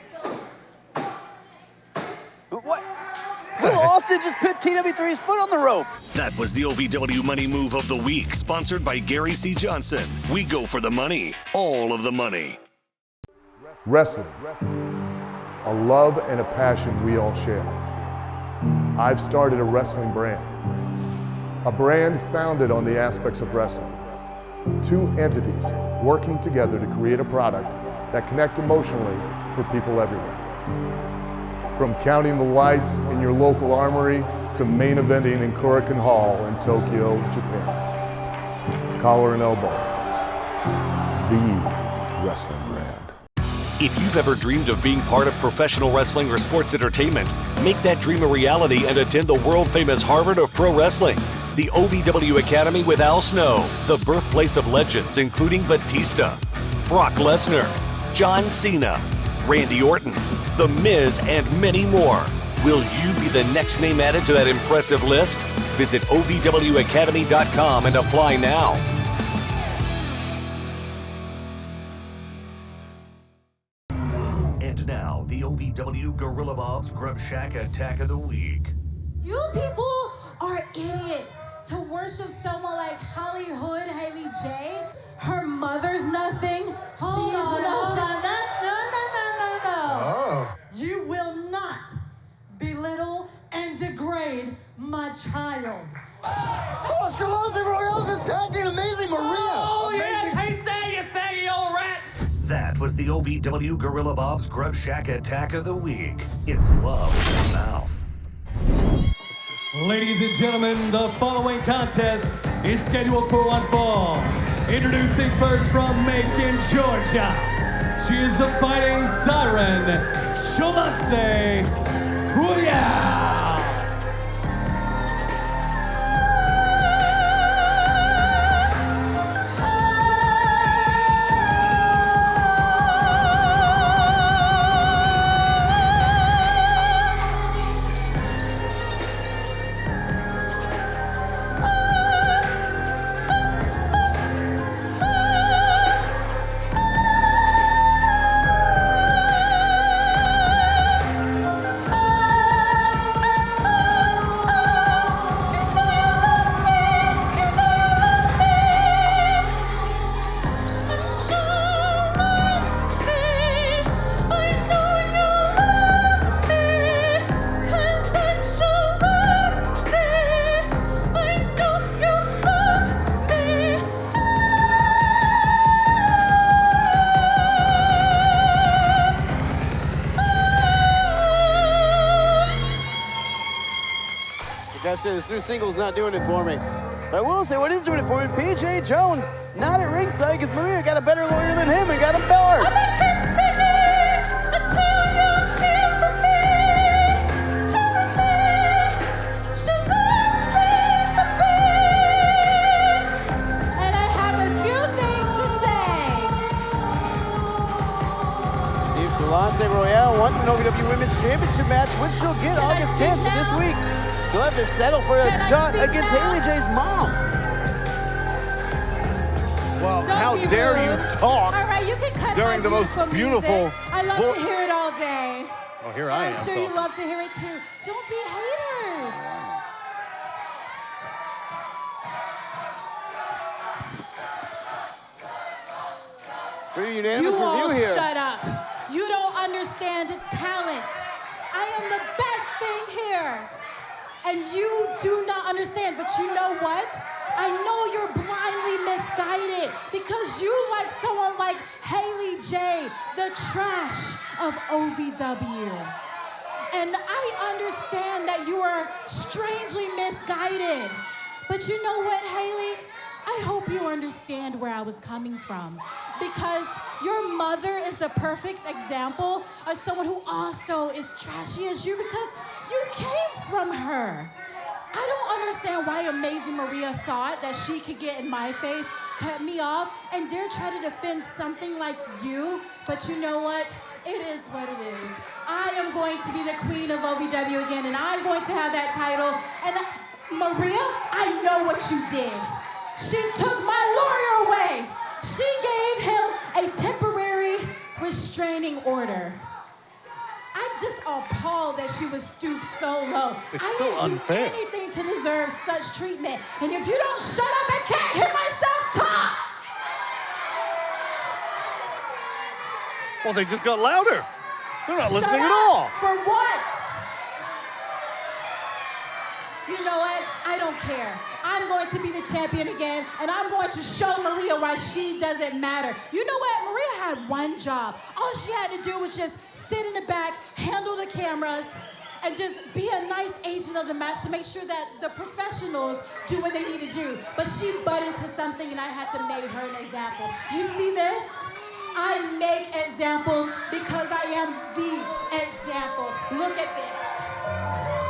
What? Will Austin just put TW3's foot on the rope. That was the OVW Money Move of the Week, sponsored by Gary C. Johnson. We go for the money, all of the money. Wrestling, a love and a passion we all share. I've started a wrestling brand. A brand founded on the aspects of wrestling. Two entities working together to create a product that connect emotionally for people everywhere. From counting the lights in your local armory to main eventing in Korakuen Hall in Tokyo, Japan. Collar and elbow, the wrestling brand. If you've ever dreamed of being part of professional wrestling or sports entertainment, make that dream a reality and attend the world-famous Harvard of Pro Wrestling, the OVW Academy with Al Snow, the birthplace of legends including Batista, Brock Lesnar, John Cena, Randy Orton, The Miz, and many more. Will you be the next name added to that impressive list? Visit OVWacademy.com and apply now. now, the OVW Gorilla Bob's Grub Shack Attack of the Week. You people are idiots to worship someone like HOLLYHOOD HALEY J. Her mother's nothing. Hold on. No. You will not belittle and degrade my child. Oh, Shalonce Royal's attacking Amazing Maria. Oh, yeah, taste that, you saggy old rat. That was the OVW Gorilla Bob's Grub Shack Attack of the Week. It's love in the mouth. Ladies and gentlemen, the following contest is scheduled for one fall. Introducing first from Macon, Georgia. She is the Fighting Siren, SHALONCE Royal. This new single's not doing it for me. But I will say what is doing it for me, PJ Jones, not at ringside because Maria got a better lawyer than him and got him Beller. And I have a few things to say. Steve Shalonce Royal wants an OVW Women's Championship match, which she'll get August 10th of this week. She'll have to settle for a shot against Haley J's mom. Well, Don't how be dare rude. you talk All right, you can cut during my the most beautiful. music. I love to hear it all day. Oh, here I am. I'm sure you love to hear it too. Don't be haters. Pretty unanimous You all review here. shut up. You don't understand talent. I am the best thing here. And you do not understand, but you know what? I know you're blindly misguided because you like someone like Haley J, the trash of OVW. And I understand that you are strangely misguided. But you know what, Haley? I hope you understand where I was coming from. Because your mother is the perfect example of someone who also is trashy as you because you came from her. I don't understand why Amazing Maria thought that she could get in my face, cut me off, and dare try to defend something like you. But you know what? It is what it is. I am going to be the queen of OVW again, and I'm going to have that title. And Maria, I know what you did. She took my lawyer away. She gave him a temporary restraining order. I'm just appalled that she was stooped so low. It's I so didn't unfair. do anything to deserve such treatment. And if you don't shut up, I can't hear myself talk. Well, they just got louder. They're not listening Shut at up. all. For what? You know what? I don't care. I'm going to be the champion again, and I'm going to show Maria why she doesn't matter. You know what? Maria had one job. All she had to do was just sit in the back, handle the cameras, and just be a nice agent of the match to make sure that the professionals do what they need to do. But she butted into something, and I had to make her an example. You see this? I make examples because I am the example. Look at this.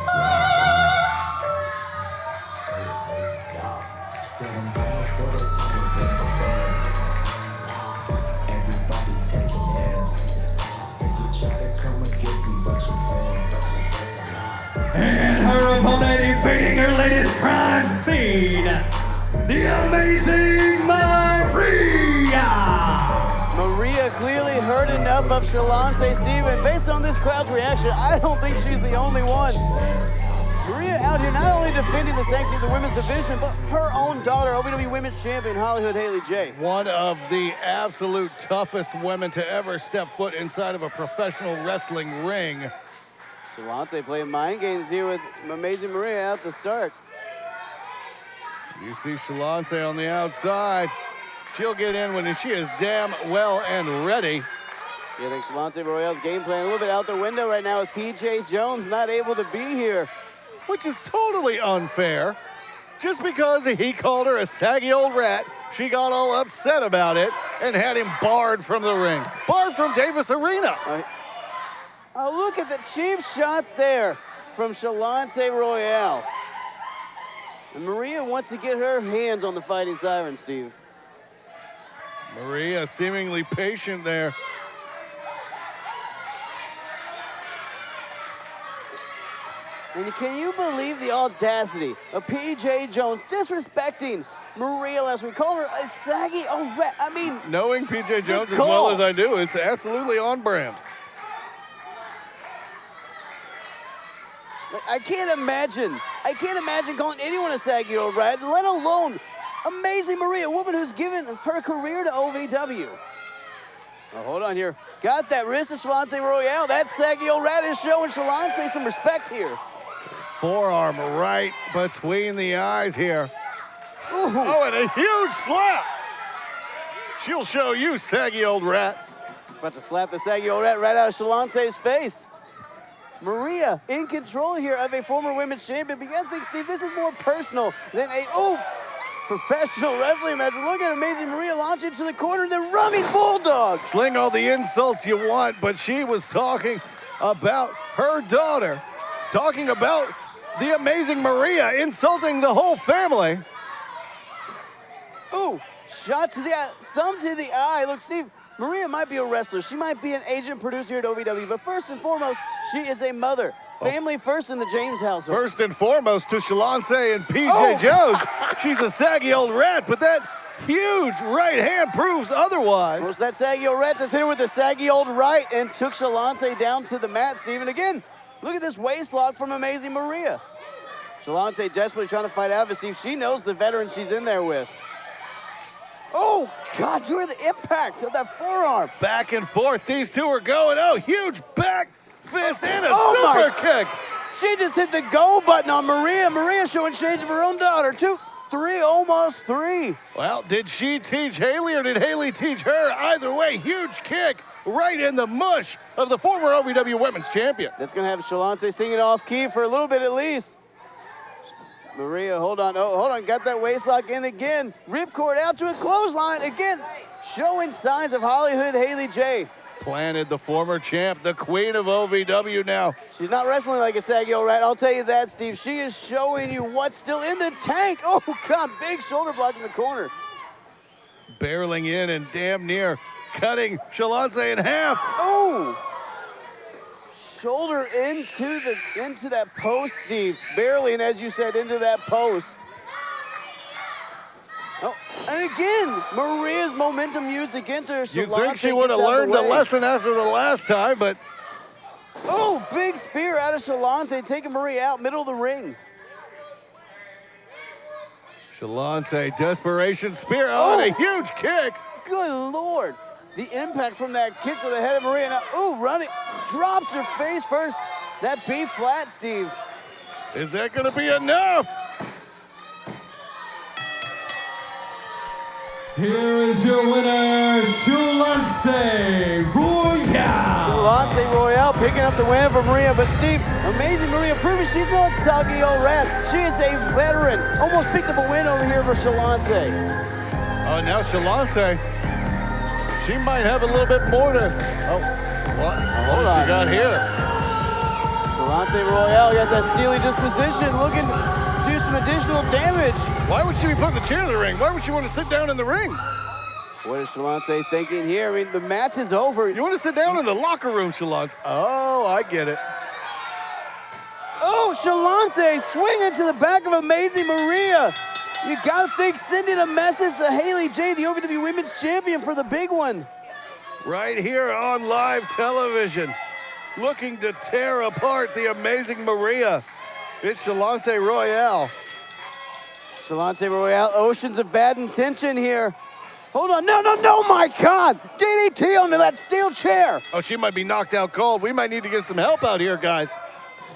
And her opponent invading her latest crime scene, the Amazing Maria. Maria clearly heard enough of Shalonce, Steve, and based on this crowd's reaction, I don't think she's the only one. Maria out here not only defending the sanctity of the women's division, but her own daughter, OVW Women's Champion, Hollyhood Haley J. One of the absolute toughest women to ever step foot inside of a professional wrestling ring. Shalonce playing mind games here with Amazing Maria at the start. You see Shalonce on the outside. She'll get in when she is damn well and ready. You think Shalonce Royale's game plan a little bit out the window right now with PJ Jones not able to be here. Which is totally unfair. Just because he called her a saggy old rat, she got all upset about it and had him barred from the ring. Barred from Davis Arena. Oh, look at the cheap shot there from Shalonce Royale. And Maria wants to get her hands on the Fighting Siren, Steve. Maria seemingly patient there. And can you believe the audacity of PJ Jones disrespecting Maria last week, calling her a saggy old rat? I mean, knowing PJ Jones as well as I do, it's absolutely on brand. I can't imagine calling anyone a saggy old rat, let alone Amazing Maria, a woman who's given her career to OVW. Oh, hold on here. Got that wrist of Shalonce Royale. That saggy old rat is showing Shalonce some respect here. Forearm right between the eyes here. Ooh. Oh, and a huge slap. She'll show you, saggy old rat. About to slap the saggy old rat right out of Shalonce's face. Maria in control here of a former women's champion. But you gotta think, Steve, this is more personal than a professional wrestling match. Look at Amazing Maria launch into the corner and then running bulldog. Sling all the insults you want, but she was talking about her daughter, talking about the Amazing Maria, insulting the whole family. Ooh, shot to the eye, thumb to the eye. Look, Steve, Maria might be a wrestler. She might be an agent producer here at OVW, but first and foremost, she is a mother. Family first in the James household. First and foremost to Shalonce and PJ Jones. She's a saggy old rat, but that huge right hand proves otherwise. Well, that saggy old rat just hit her with the saggy old right and took Shalonce down to the mat, Stephen. Again, look at this waist lock from Amazing Maria. Shalonce desperately trying to fight out of it, Steve. She knows the veteran she's in there with. Oh, God, you hear the impact of that forearm. Back and forth, these two are going. Oh, huge back fist and a super kick. She just hit the go button on Maria. Maria showing shades of her own daughter. 2, 3, almost 3. Well, did she teach Haley or did Haley teach her? Either way, huge kick right in the mush of the former OVW Women's Champion. That's going to have Shalonce singing off key for a little bit at least. Maria, hold on. Oh, hold on. Got that waist lock in again. Ripcord out to a clothesline. Again, showing signs of Hollyhood Haley J. Planted the former champ, the queen of OVW now. She's not wrestling like a saggy old rat, I'll tell you that, Steve. She is showing you what's still in the tank. Oh, God, big shoulder block in the corner. Barreling in and damn near cutting Shalonce in half. Oh! Shoulder into that post, Steve. Barely, and as you said, into that post. Oh, and again, Maria's momentum used against her. You think she would have learned a lesson after the last time, but... Oh, big spear out of Shalonce, taking Maria out, middle of the ring. Shalonce, desperation spear. Oh, and a huge kick. Good Lord. The impact from that kick to the head of Maria. Now, ooh, running. Drops her face first. That B flat, Steve. Is that going to be enough? Here is your winner, Shalonce Royale. Shalonce Royale picking up the win for Maria, but Steve, Amazing Maria proving she's not soggy old rat. She is a veteran. Almost picked up a win over here for Shalonce. Oh, now Shalonce, she might have a little bit more to... Oh, what? Hold on. She got here? Shalonce Royale got that steely disposition, looking to do some additional damage. Why would she be putting the chair in the ring? Why would she want to sit down in the ring? What is Shalonce thinking here? I mean, the match is over. You want to sit down in the locker room, Shalonce? Oh, I get it. Oh, Shalonce swinging to the back of Amazing Maria. You gotta think, sending a message to Haley J, the OVW Women's Champion, for the big one. right here on live television, looking to tear apart the amazing Maria. It's Shalonce Royal. Shalonce Royal, oceans of bad intention here. Hold on, no, my God! DDT onto that steel chair! Oh, she might be knocked out cold. We might need to get some help out here, guys.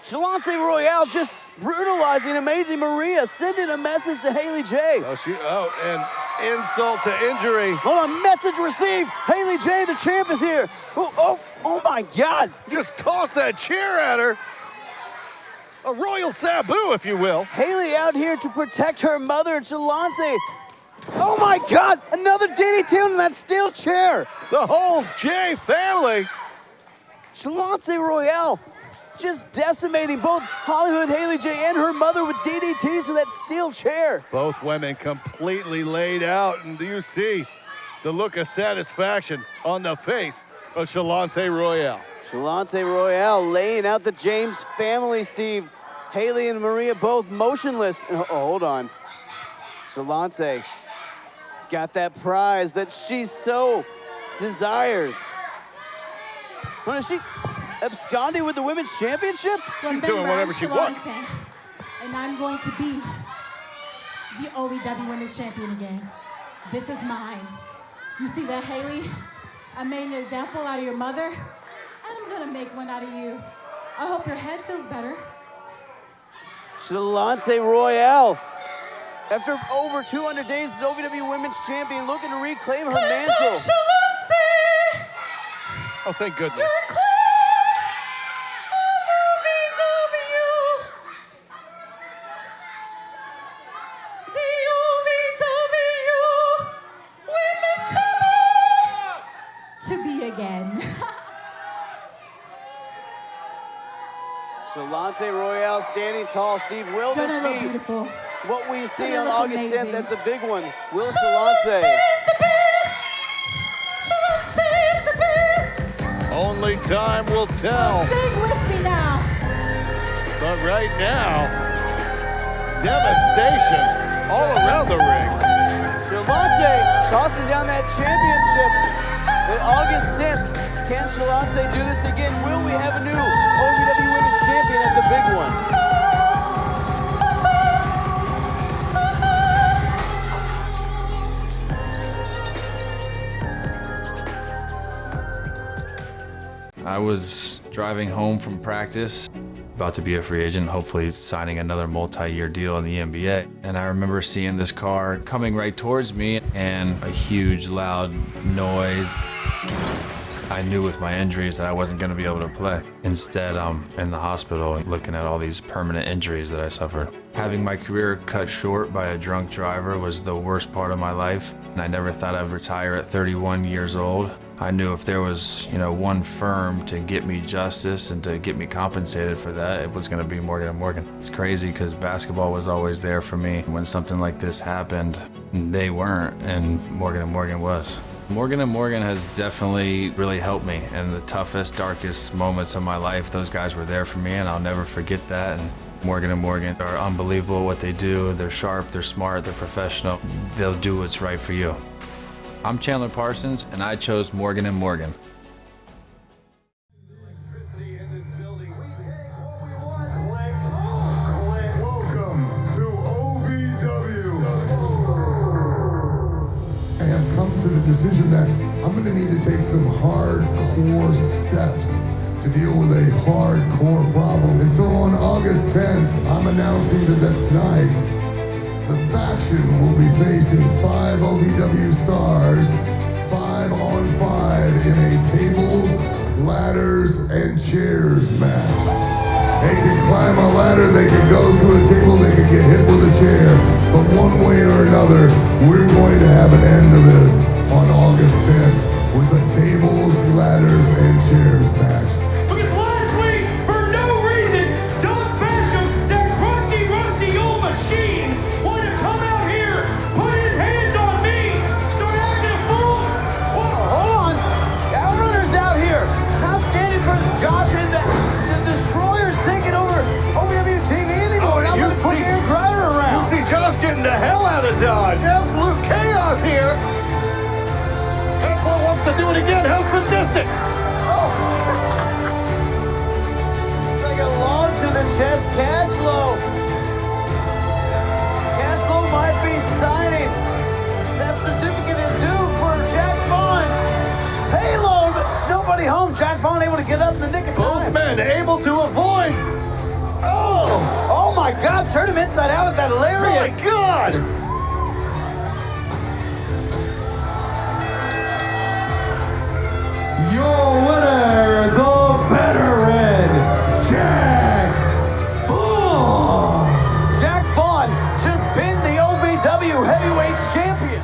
Shalonce Royal just brutalizing Amazing Maria, sending a message to Haley J. And insult to injury. Hold on, message received. Haley J, the champ, is here. Oh my God. Just toss that chair at her. A royal Sabu, if you will. Haley out here to protect her mother, and Shalonce. Oh my God, another DDT on that steel chair. The whole J family. Shalonce Royal just decimating both Hollywood Haley J and her mother with DDTs with that steel chair. Both women completely laid out, and do you see the look of satisfaction on the face of Shalonce Royal? Shalonce Royal laying out the James family, Steve. Haley and Maria both motionless. Oh, hold on. Shalonce got that prize that she so desires. When is she absconding with the women's championship? She's doing whatever she wants. And I'm going to be the OVW Women's Champion again. This is mine. You see that, Haley? I made an example out of your mother, and I'm gonna make one out of you. I hope your head feels better. Shalonce Royal, after over 200 days as OVW Women's Champion, looking to reclaim her mantle. Oh, thank goodness. Shalonce Royal standing tall. Steve, will this be what we see on August 10th at the big one? Will Shalonce? Only time will tell. Sing with me now. But right now, devastation all around the ring. Shalonce tossing down that championship at August 10th. Can Shalonce do this again? Will we have a new OVW Women's Champion at the big one? I was driving home from practice, about to be a free agent, hopefully signing another multi-year deal in the NBA. And I remember seeing this car coming right towards me and a huge loud noise. I knew with my injuries that I wasn't going to be able to play. Instead, I'm in the hospital looking at all these permanent injuries that I suffered. Having my career cut short by a drunk driver was the worst part of my life, and I never thought I'd retire at 31 years old. I knew if there was, one firm to get me justice and to get me compensated for that, it was going to be Morgan & Morgan. It's crazy because basketball was always there for me. When something like this happened, they weren't, and Morgan & Morgan was. Morgan & Morgan has definitely really helped me in the toughest, darkest moments of my life. Those guys were there for me, and I'll never forget that. And Morgan & Morgan are unbelievable at what they do. They're sharp, they're smart, they're professional. They'll do what's right for you. I'm Chandler Parsons, and I chose Morgan & Morgan. Welcome to OVW. I have come to the decision that I'm going to need to take some hardcore steps to deal with a hardcore problem. And so on August 10th, I'm announcing that tonight, the faction will be facing 5 OVW stars, 5-on-5 in a tables, ladders, and chairs match. They can climb a ladder, they can go through a table, they can get hit with a chair, but one way or another, we're going to have an end to this on August 10th with a tables, ladders, and chairs match. Because last week, for no reason, Doug Basham, that crusty, rusty old machine, wanted to come out here, put his hands on me, start acting a fool. Hold on. Outrunner's out here. Not standing for Josh, and the Destroyer's taking over OVW TV anymore. Now let's push Aaron Grider around. You see Josh getting the hell out of Dodge. Absolute chaos here. CASHFLO wants to do it again. How's the lost it. Oh. It's like a long to the chest CASHFLO. CASHFLO might be signing that certificate of doom for Jack Vaughn. Payload, but nobody home. Jack Vaughn able to get up in the nick of time. Both men able to avoid. Oh my God, turn him inside out with that hilarious. My God. Your winner, the veteran, Jack Vaughn. Jack Vaughn just pinned the OVW heavyweight champion.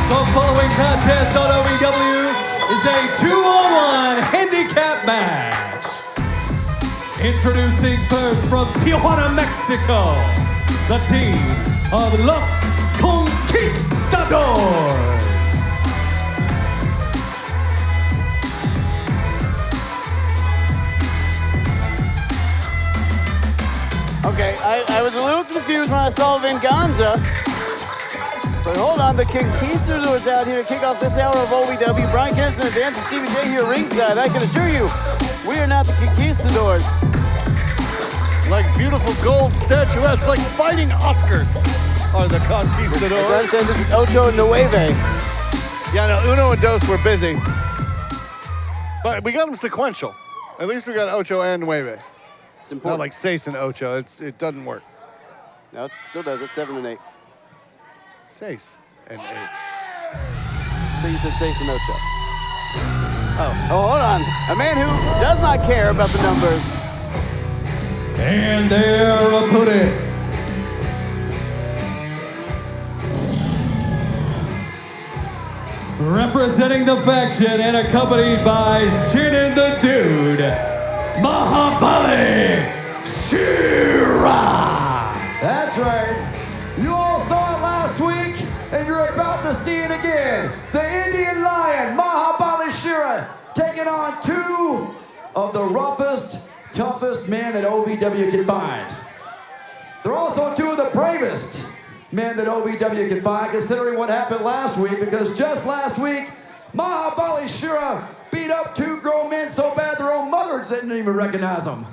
The following contest on OVW is a 2-on-1 handicap match. Introducing first from Tijuana, Mexico, the team of Los Conquistadores. Okay, I was a little confused when I saw Venganza. But hold on, the Conquistadors out here to kick off this hour of OVW. Brian Kirsten, Advance, and Stevie J here ringside. I can assure you, we are not the Conquistadors. Like beautiful gold statuettes, like fighting Oscars, are the Conquistadors. As I understand, this is Ocho and Nueve. Yeah, no, Uno and Dos were busy. But we got them sequential. At least we got Ocho and Nueve. It's important. Not like Seis and Ocho. It doesn't work. No, it still does. It's 7 and 8. Seis and 8. So you said Seis and Ocho. Oh, hold on. A man who does not care about the numbers. And their opponent. Representing the faction and accompanied by Shannon the Dude, Mahabali Shira. That's right. You all saw it last week, and you're about to see it again. The Indian Lion, Mahabali Shira, taking on two of the roughest, toughest men that OVW can find. They're also two of the bravest men that OVW can find, considering what happened last week, because just last week, Mahabali Shira beat up two grown men so bad their own mothers didn't even recognize them.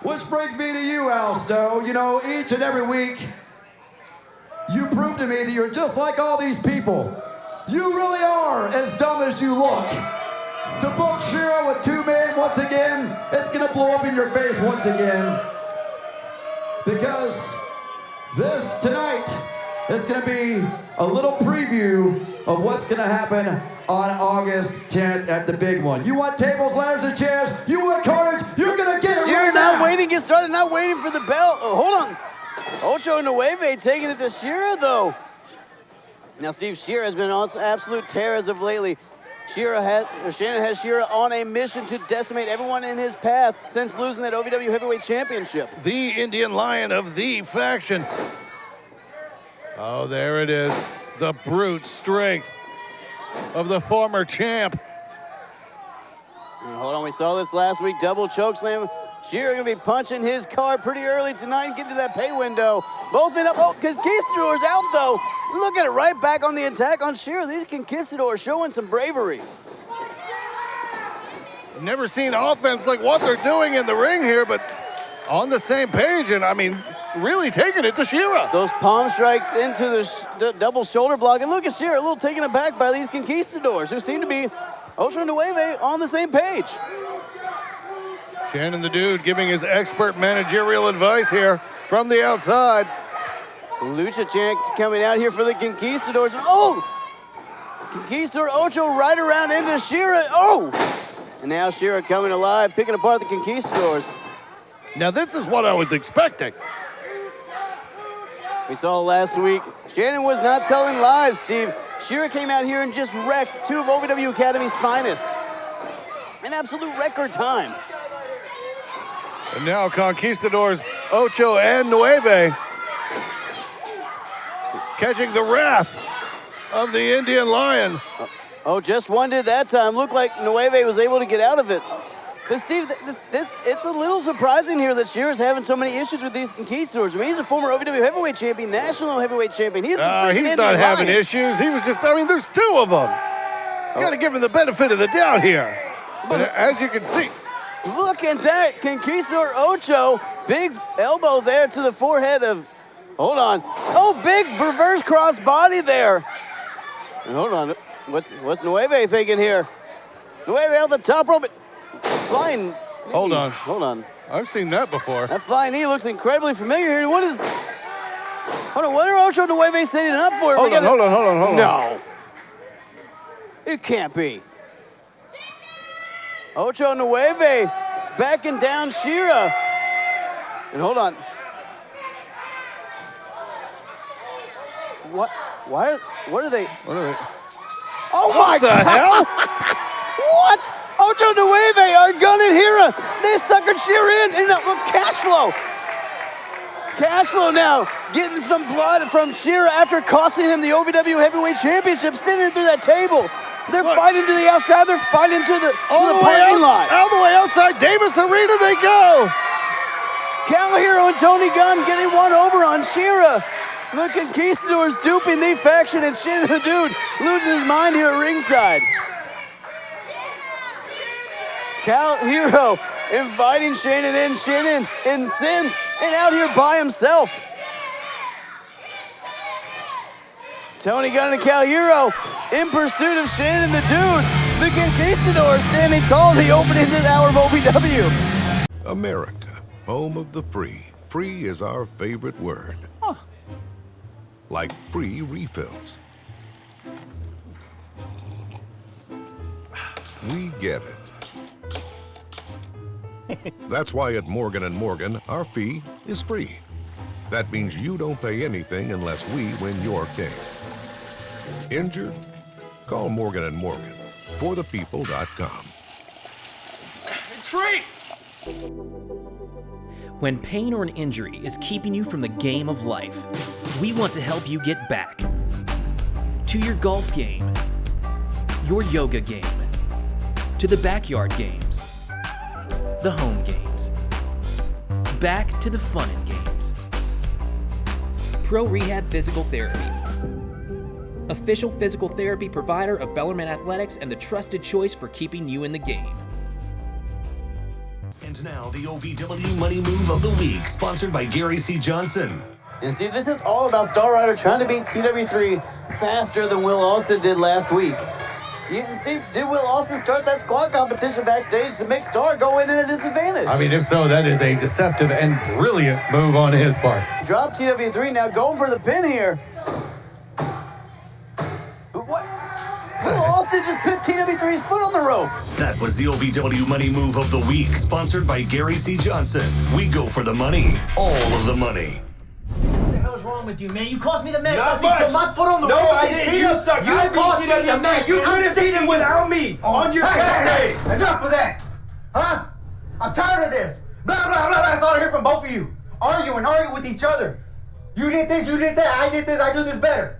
Which brings me to you, Al Stowe. You know, each and every week, you prove to me that you're just like all these people. You really are as dumb as you look. To book Shira with two men once again, it's gonna blow up in your face once again. Because this tonight is gonna be a little preview of what's gonna happen on August 10th at the big one. You want tables, ladders, and chairs? You want carnage? You're gonna get it right now. Not waiting to get started, not waiting for the bell. Oh, hold on. Ocho Nueve taking it to Shira, though. Now, Steve, Shira has been on absolute tear as of lately. Shannon has Shira on a mission to decimate everyone in his path since losing that OVW Heavyweight Championship. The Indian Lion of the faction. Oh, there it is. The brute strength of the former champ. And hold on, we saw this last week, double choke slam. Shira gonna be punching his card pretty early tonight and get to that pay window. Both men up. Oh, Conquistadors out though. Look at it, right back on the attack on Shira. These Conquistadors showing some bravery. Never seen offense like what they're doing in the ring here, but on the same page, and I mean, really taking it to Shira. Those palm strikes into the double shoulder block. And look at Shira, a little taken aback by these Conquistadors, who seem to be Ocho Nueve on the same page. Shannon the Dude giving his expert managerial advice here from the outside. Lucha Champ coming out here for the Conquistadors. Oh! Conquistador Ocho right around into Shira. Oh! And now Shira coming alive, picking apart the Conquistadors. Now this is what I was expecting. We saw last week, Shannon was not telling lies, Steve. Shira came out here and just wrecked two of OVW Academy's finest. An absolute record time. And now Conquistadors, Ocho and Nueve. catching the wrath of the Indian Lion. Oh, just one did that time. Looked like Nueve was able to get out of it. But Steve, it's a little surprising here that Shearer's having so many issues with these conquistadors. I mean, he's a former OVW heavyweight champion, national heavyweight champion. He's the he's not having issues. He was just, I mean, there's two of them. You got to give him the benefit of the doubt here. But as you can see. Look at that, Conquistador Ocho. Big elbow there to the forehead of, hold on. Oh, big reverse cross body there. And hold on, what's Nueve thinking here? Nueve out the top rope, but flying knee. Hold on. Hold on. I've seen that before. That flying knee looks incredibly familiar here. What is, hold on, what are Ocho and Nueve setting up for? Hold on. No. It can't be. Ocho Nueve backing down Shearer. And hold on. What are they? Oh my the God. hell? What? Ocho Nueve are gunning Hira. They suckered Shearer in. And look, CASHFLO. CASHFLO now getting some blood from Shearer after costing him the OVW Heavyweight Championship, sitting through that table. They're fighting to the outside. They're fighting to the parking lot. All the way outside Davis Arena they go. Cal Hero and Tony Gunn getting one over on Shearer. The Conquistadors duping the faction and shit. The dude losing his mind here at ringside. Cal Hero inviting Shannon in. Shannon incensed and out here by himself. Tony Gunn and Cal Hero in pursuit of Shannon the dude. The Conquistadors standing tall in the opening this hour of OVW. America, home of the free. Free is our favorite word. Like free refills. We get it. That's why at Morgan & Morgan, our fee is free. That means you don't pay anything unless we win your case. Injured? Call Morgan & Morgan. ForThePeople.com. It's free! When pain or an injury is keeping you from the game of life, we want to help you get back to your golf game, your yoga game, to the backyard games, the home games, back to the fun and games. Pro Rehab Physical Therapy, official physical therapy provider of Bellarmine Athletics and the trusted choice for keeping you in the game. And now the OVW Money Move of the Week, sponsored by Gary C. Johnson. And Steve, this is all about Star Rider trying to beat TW3 faster than Will Austin did last week. Steve, did Will Austin start that squad competition backstage to make Star go in at a disadvantage? I mean, if so, that is a deceptive and brilliant move on his part. Drop TW3 now, going for the pin here. But what? Will Austin just put TW3's foot on the rope. That was the OVW Money Move of the Week, sponsored by Gary C. Johnson. We go for the money, all of the money. What the hell's wrong with you, man? You cost me the match. Not I put much. my foot on the No, rope. I didn't. You suck. You cost me the match. You could have beat him without me on your Hey, Saturday. enough of that. Huh? I'm tired of this. Blah, blah, blah. That's all I hear from both of you. Arguing with each other. You did this, you did that. I did this, I do this better.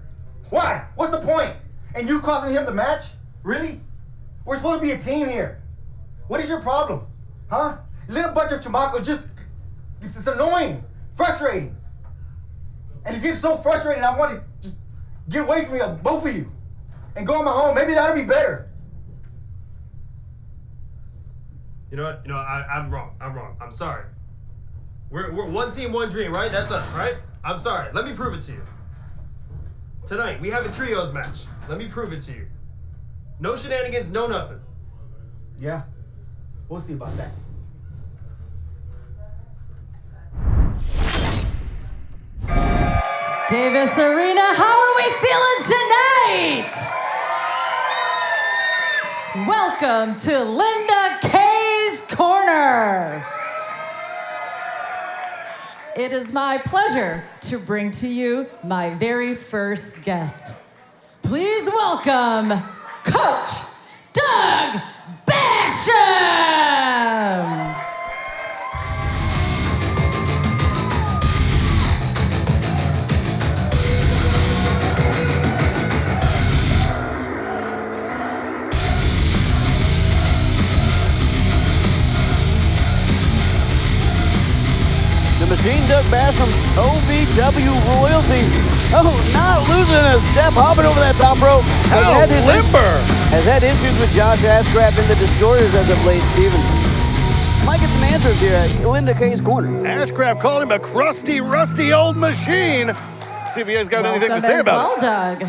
Why? What's the point? And you costing him the match? Really? We're supposed to be a team here. What is your problem? Huh? Little bunch of chamacos just... It's annoying. Frustrating. And it's getting so frustrating, I want to just get away from you, both of you. And go on my own. Maybe that'll be better. You know what? I'm wrong. I'm sorry. We're one team, one dream, right? That's us, right? I'm sorry. Let me prove it to you. Tonight, we have a trios match. Let me prove it to you. No shenanigans, no nothing. Yeah. We'll see about that. Davis Arena, how are we feeling tonight? Welcome to Linda K's Corner. It is my pleasure to bring to you my very first guest. Please welcome Coach Doug Basham. Machine, Doug Basham, OVW royalty. Oh, not losing a step, hopping over that top rope. Has had issues with Josh Ashcraft and the Destroyers as of late, Stevens. Might get some answers here at Linda K's corner. Ashcraft called him a crusty, rusty old machine. See if you guys got anything to say about it. Doug.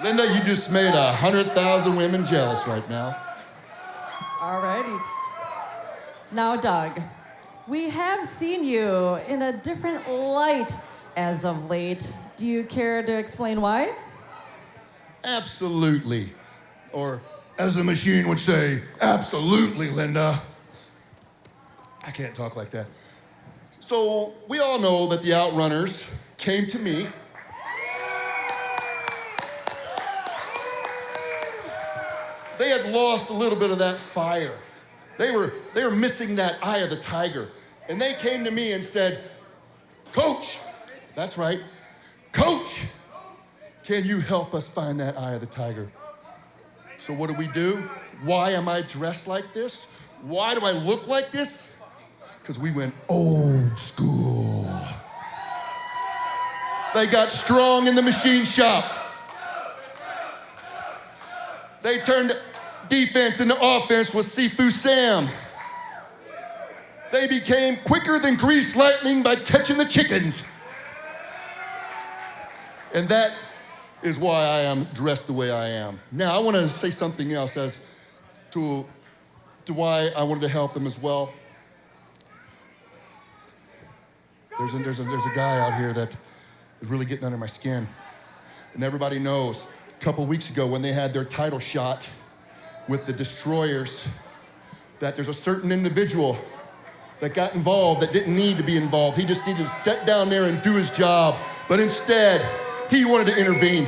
Linda, you just made 100,000 women jealous right now. Alrighty. Now, Doug, we have seen you in a different light as of late. Do you care to explain why? Absolutely. Or, as the machine would say, absolutely, Linda. I can't talk like that. So, we all know that the Outrunners came to me. They had lost a little bit of that fire. They were missing that eye of the tiger. And they came to me and said, Coach, that's right, Coach, can you help us find that eye of the tiger? So what do? Why am I dressed like this? Why do I look like this? Because we went old school. They got strong in the machine shop. They turned defense into offense with Sifu Sam. They became quicker than greased lightning by catching the chickens. And that is why I am dressed the way I am. Now, I want to say something else as to why I wanted to help them as well. There's a guy out here that is really getting under my skin. And everybody knows, a couple weeks ago when they had their title shot with the Destroyers, that there's a certain individual that got involved that didn't need to be involved. He just needed to sit down there and do his job. But instead, he wanted to intervene.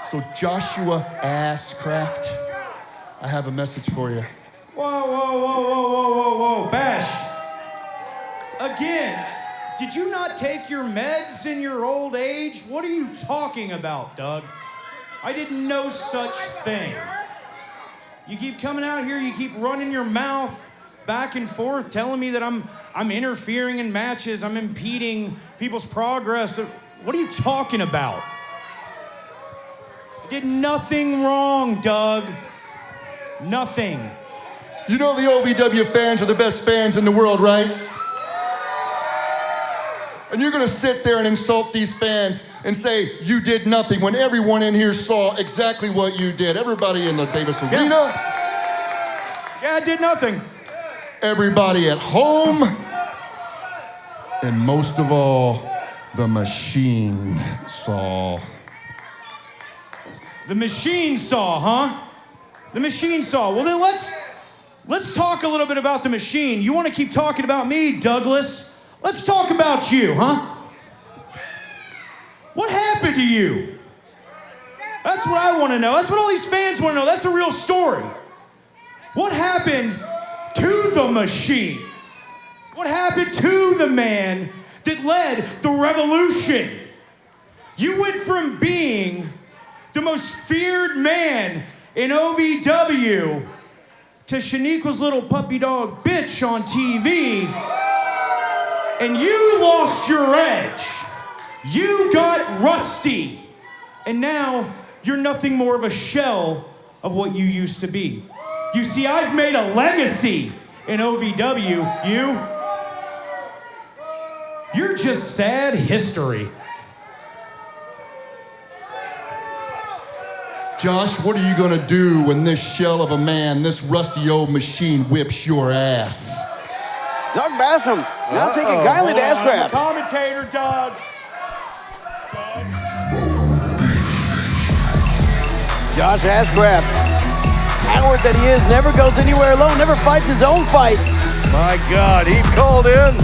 So Joshua Ashcraft, I have a message for you. Whoa, Bash. Again, did you not take your meds in your old age? What are you talking about, Doug? I did no such thing. You keep coming out here, you keep running your mouth back and forth, telling me that I'm interfering in matches, I'm impeding people's progress. What are you talking about? I did nothing wrong, Doug. Nothing. You know the OVW fans are the best fans in the world, right? And you're gonna sit there and insult these fans and say you did nothing when everyone in here saw exactly what you did. Everybody in the Davis Arena. Yeah, I did nothing. Everybody at home. And most of all, the machine saw. The machine saw, huh? The machine saw. Well, then let's talk a little bit about the machine. You want to keep talking about me, Douglas? Let's talk about you, huh? What happened to you? That's what I want to know. That's what all these fans want to know. That's the real story. What happened to the machine? What happened to the man that led the revolution? You went from being the most feared man in OVW to Shaniqua's little puppy dog bitch on TV, and you lost your edge. You got rusty, and now you're nothing more of a shell of what you used to be. You see, I've made a legacy in OVW. You're just sad history. Josh, what are you gonna do when this shell of a man, this rusty old machine whips your ass? Doug Basham, now taking kindly to Ashcraft. Commentator, Doug. Josh Ashcraft, coward that he is, never goes anywhere alone, never fights his own fights. My God, he called in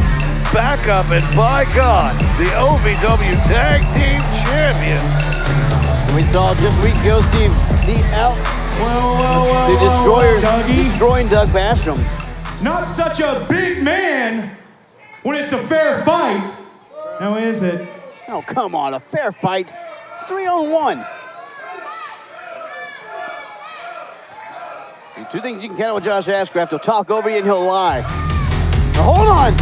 backup, and by God, the OVW Tag Team Champions. And we saw just weeks ago, Steve, the Destroyers destroying Doug Basham. Not such a big man when it's a fair fight. Now is it? Oh, come on, a fair fight. 3-on-1. Two things you can count with Josh Ashcraft. He'll talk over you and he'll lie. Now hold on.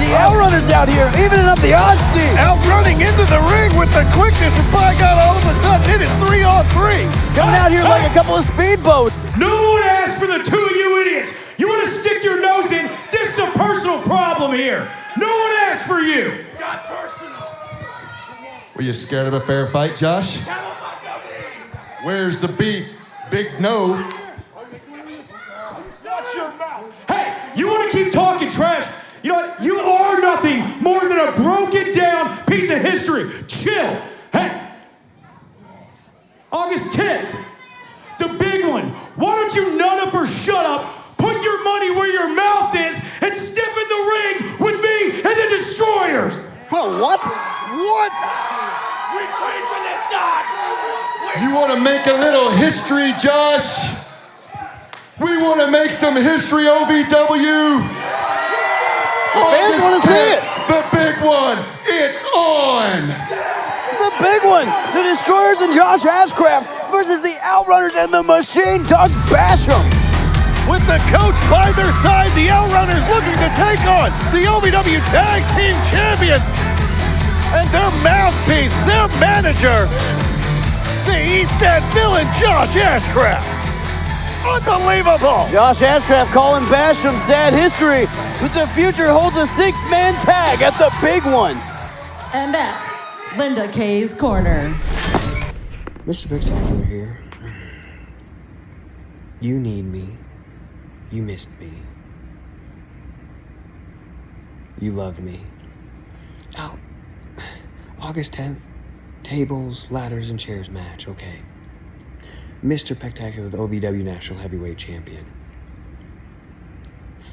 the Outrunners out here, evening up the odds, Steve. Outrunning into the ring with the quickness, and by God, all of a sudden it is 3-on-3. Coming out here like a couple of speedboats. No one asked for the two of you idiots. You want to stick your nose in? This is a personal problem here. No one asked for you. Got personal. Were you scared of a fair fight, Josh? Where's the beef? Big no. Watch your mouth. Hey, you want to keep talking trash? You know what? You are nothing more than a broken down piece of history. Chill. Hey, August 10th, the big one. Why don't you nut up or shut up, put your money where your mouth is, and step in the ring with me and the Destroyers? Oh, what? What? We trained for this, dog. You want to make a little history, Josh? We want to make some history, OVW. Fans want to see it. The big one, it's on. The big one, the Destroyers and Josh Ashcraft versus the Outrunners and the Machine, Doug Basham. With the coach by their side, the Outrunners looking to take on the OVW Tag Team Champions. And their mouthpiece, their manager, the East End villain, Josh Ashcraft. Unbelievable! Josh Ashcraft calling Basham sad history, but the future holds a 6-man tag at the big one. And that's Linda K's Corner. Mr. Spectacular here. You need me. You missed me. You loved me. Oh, August 10th, tables, ladders, and chairs match, okay. Mr. Spectacular, the OVW National Heavyweight Champion.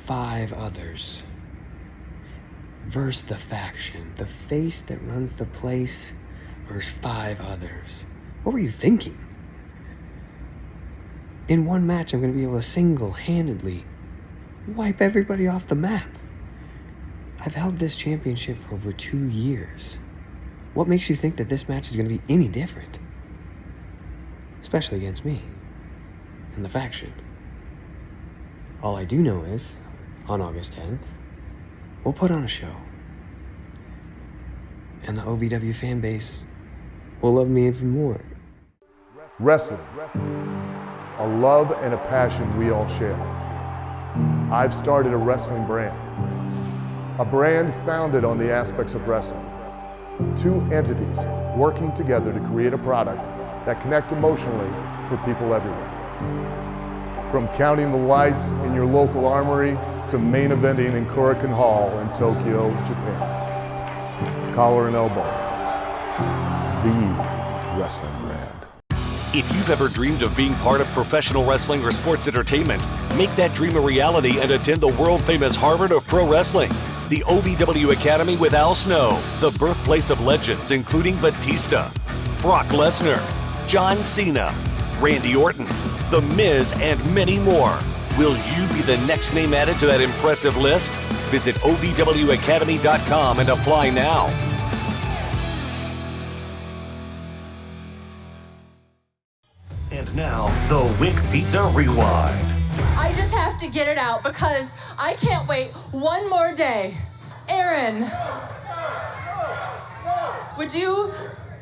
5 others. Versus the faction, the face that runs the place, versus 5 others. What were you thinking? In one match, I'm going to be able to single-handedly wipe everybody off the map. I've held this championship for over 2 years. What makes you think that this match is going to be any different? Especially against me and the faction. All I do know is, on August 10th, we'll put on a show. And the OVW fan base will love me even more. Wrestling, a love and a passion we all share. I've started a wrestling brand. A brand founded on the aspects of wrestling. 2 entities working together to create a product that connect emotionally for people everywhere. From counting the lights in your local armory to main eventing in Korakuen Hall in Tokyo, Japan. Collar and elbow, the wrestling brand. If you've ever dreamed of being part of professional wrestling or sports entertainment, make that dream a reality and attend the world-famous Harvard of Pro Wrestling, the OVW Academy with Al Snow, the birthplace of legends including Batista, Brock Lesnar, John Cena, Randy Orton, The Miz, and many more. Will you be the next name added to that impressive list? Visit OVWacademy.com and apply now. And now, the Wix Pizza Rewind. I just have to get it out because I can't wait one more day. Aaron, would you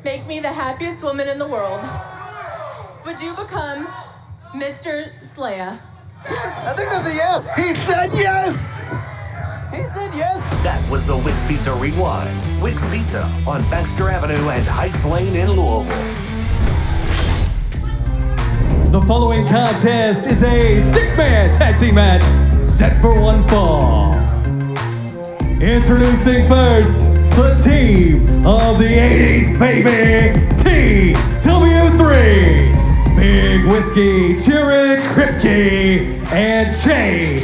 make me the happiest woman in the world? Would you become Mr. Slaya? I think that's a yes. He said yes. He said yes. That was the Wix Pizza Rewind. Wix Pizza on Baxter Avenue and Heights Lane in Louisville. The following contest is a 6-man tag team match set for one fall. Introducing first, the team of the 80s, baby, TW3. Big Whiskey, cheering KRIPKE and JAY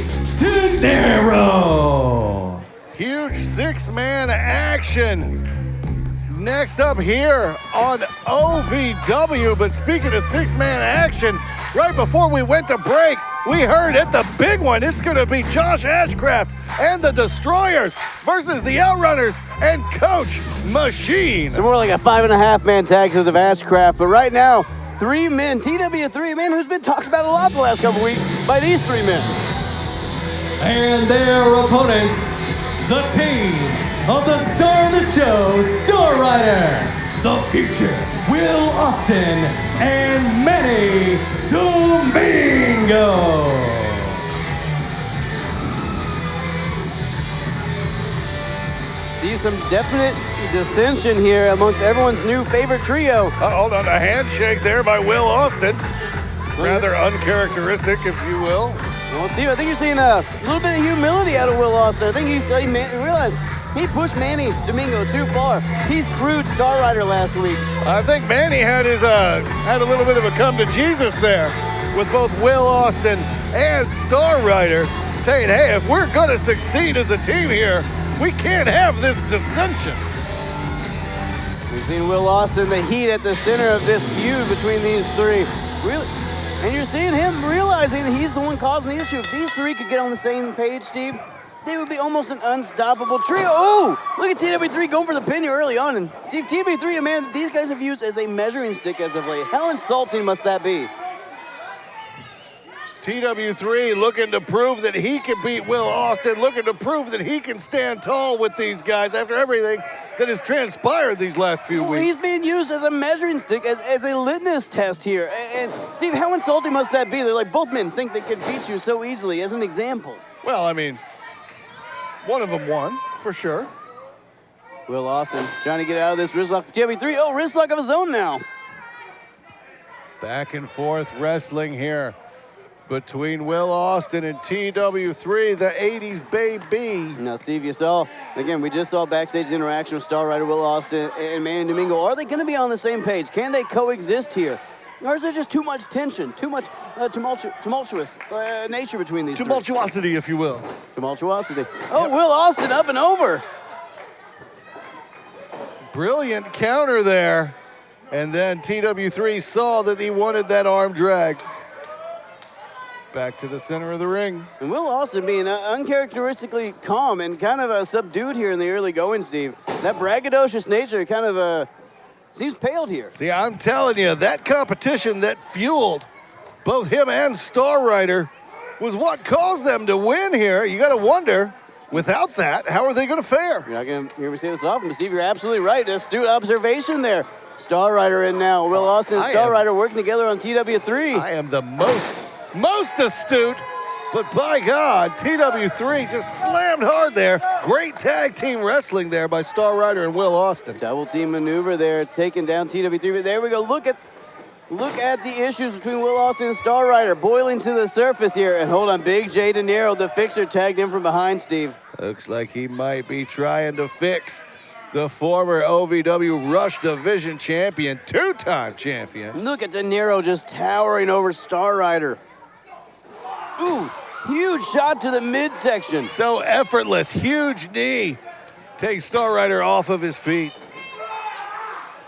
Dinero. Huge 6-man action. Next up here on OVW, but speaking of 6-man action, right before we went to break, we heard at the big one, it's gonna be Josh Ashcraft and the Destroyers versus the Outrunners and Coach Machine. So more like a 5.5-man tag because of Ashcraft, but right now, 3 men, TW3 men, who's been talked about a lot the last couple weeks by these 3 men. And their opponents the team of the star of the show, Star Rider, the future, Will Austin and Manny Domingo. See some definite dissension here amongst everyone's new favorite trio. Hold on, a handshake there by Will Austin. Rather uncharacteristic, if you will. Well, Steve, I think you're seeing a little bit of humility out of Will Austin. I think he realized he pushed Manny Domingo too far. He screwed Star Rider last week. I think Manny had a little bit of a come to Jesus there with both Will Austin and Star Rider saying, hey, if we're gonna succeed as a team here, we can't have this dissension. We've seen Will Austin, the heat at the center of this feud between these three. Really, and you're seeing him realizing that he's the one causing the issue. If these three could get on the same page, Steve, they would be almost an unstoppable trio. Oh, look at TW3 going for the pin here early on. And Steve, TW3, a man that these guys have used as a measuring stick as of late. How insulting must that be? TW3 looking to prove that he can beat Will Austin, looking to prove that he can stand tall with these guys after everything that has transpired these last few weeks. He's being used as a measuring stick, as a litmus test here. And Steve, how insulting must that be? They're like, both men think they could beat you so easily, as an example. Well, I mean, one of them won, for sure. Will Austin trying to get out of this wrist lock for TW3. Oh, wrist lock of his own now. Back and forth wrestling here between Will Austin and TW3, the 80s baby. Now, Steve, you saw, again, we just saw backstage interaction with Star Rider, Will Austin, and Manny Domingo. Are they going to be on the same page? Can they coexist here? Or is there just too much tension, too much tumultuous nature between these Tumultuosity, if you will. Tumultuosity. Oh, Will Austin up and over. Brilliant counter there. And then TW3 saw that he wanted that arm drag. Back to the center of the ring. And Will Austin being uncharacteristically calm and kind of subdued here in the early going, Steve. That braggadocious nature kind of seems paled here. See, I'm telling you, that competition that fueled both him and Star Rider was what caused them to win here. You got to wonder, without that, how are they going to fare? You're not going to hear me say this often, but Steve, you're absolutely right. Astute observation there. Star Rider and now Will Austin and Star Rider working together on TW3. I am the most astute, but by God, TW3 just slammed hard there. Great tag team wrestling there by Star Rider and Will Austin. Double team maneuver there, taking down TW3. But there we go. Look at the issues between Will Austin and Star Rider boiling to the surface here. And hold on, Big Jay Dinero, the fixer, tagged in from behind, Steve. Looks like he might be trying to fix the former OVW Rush Division champion, two-time champion. Look at Dinero just towering over Star Rider. Ooh, huge shot to the midsection. So effortless, huge knee. Takes Star Rider off of his feet.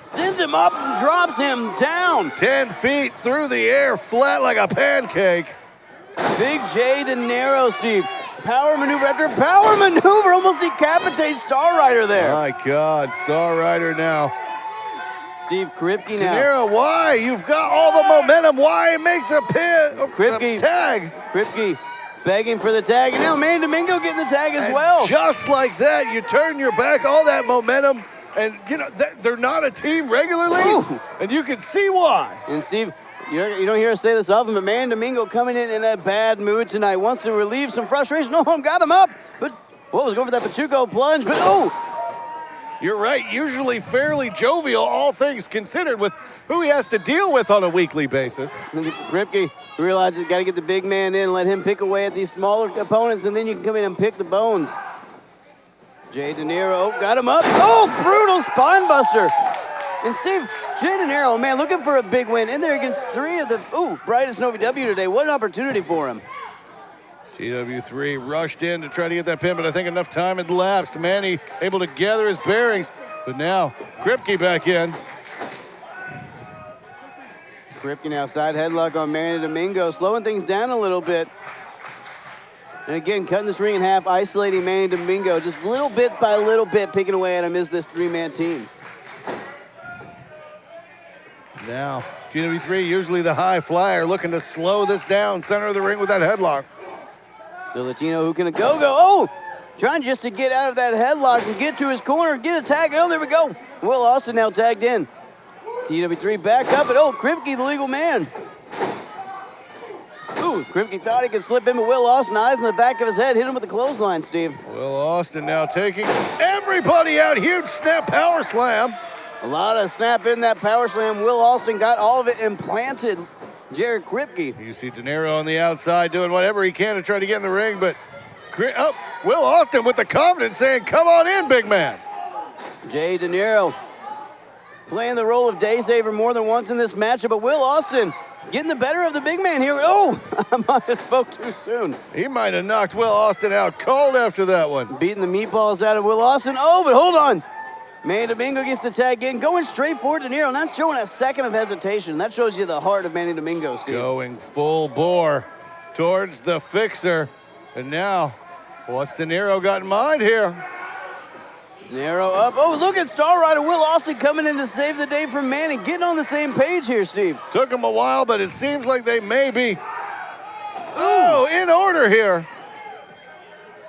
Sends him up and drops him down. 10 feet through the air, flat like a pancake. Big Jay Dinero, Steve. Power maneuver after power maneuver. Almost decapitates Star Rider there. My God, Star Rider now. Steve KRIPKE now. Dinero, why? You've got all the momentum. Why make the pin? KRIPKE. The tag. KRIPKE begging for the tag. And now Manny Domingo getting the tag as well. Just like that, you turn your back, all that momentum. And, you know, they're not a team regularly. Ooh. And you can see why. And, Steve, you don't hear us say this often, but Manny Domingo coming in a bad mood tonight. Wants to relieve some frustration. Oh, got him up. But, was going for that Pachuco plunge. But, oh. You're right. Usually fairly jovial, all things considered, with who he has to deal with on a weekly basis. KRIPKE realizes got to get the big man in, let him pick away at these smaller opponents, and then you can come in and pick the bones. Jay Dinero, got him up. Oh, brutal spine buster. And Steve, Jay Dinero, man, looking for a big win in there against three of the brightest in OVW today. What an opportunity for him. TW3 rushed in to try to get that pin, but I think enough time had elapsed. Manny able to gather his bearings, but now KRIPKE back in. KRIPKE now side headlock on Manny Domingo, slowing things down a little bit. And again, cutting this ring in half, isolating Manny Domingo, just little bit by little bit, picking away at him is this three-man team. Now, TW3, usually the high flyer, looking to slow this down, center of the ring with that headlock. The Latino who can go. Oh! trying just to get out of that headlock and get to his corner, get a tag. Oh, there we go. Will Austin now tagged in. TW3 back up, and oh, KRIPKE, the legal man. Ooh, KRIPKE thought he could slip in, but Will Austin, eyes in the back of his head, hit him with the clothesline, Steve. Will Austin now taking everybody out. Huge snap power slam. A lot of snap in that power slam. Will Austin got all of it implanted. Jared KRIPKE. You see Dinero on the outside doing whatever he can to try to get in the ring, but Will Austin with the confidence saying, come on in, big man. Jay Dinero playing the role of day saver more than once in this matchup, but Will Austin getting the better of the big man here. Oh, I might have spoke too soon. He might have knocked Will Austin out cold after that one. Beating the meatballs out of Will Austin. Oh, but hold on. Manny Domingo gets the tag in, going straight for Dinero, not showing a second of hesitation. That shows you the heart of Manny Domingo, Steve. Going full bore towards the fixer. And now, what's Dinero got in mind here? Dinero up. Oh, look at Star Rider Will Austin coming in to save the day from Manny. Getting on the same page here, Steve. Took him a while, but it seems like they may be in order here.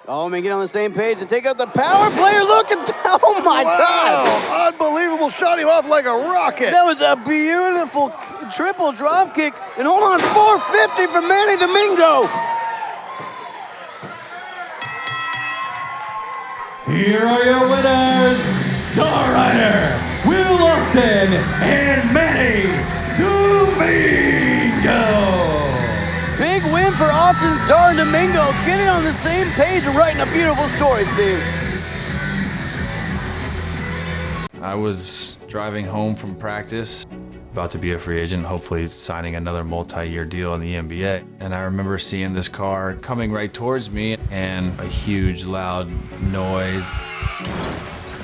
Oh, man, get on the same page and take out the power player. Look at, oh my God. Unbelievable, shot him off like a rocket. That was a beautiful triple drop kick. And hold on, 450 for Manny Domingo. Here are your winners, Star Rider, Will Austin, and Manny Domingo. Big win for Austin, Star, and Domingo. Getting on the same page and writing a beautiful story, Steve. I was driving home from practice, about to be a free agent, hopefully signing another multi-year deal in the NBA. And I remember seeing this car coming right towards me and a huge loud noise.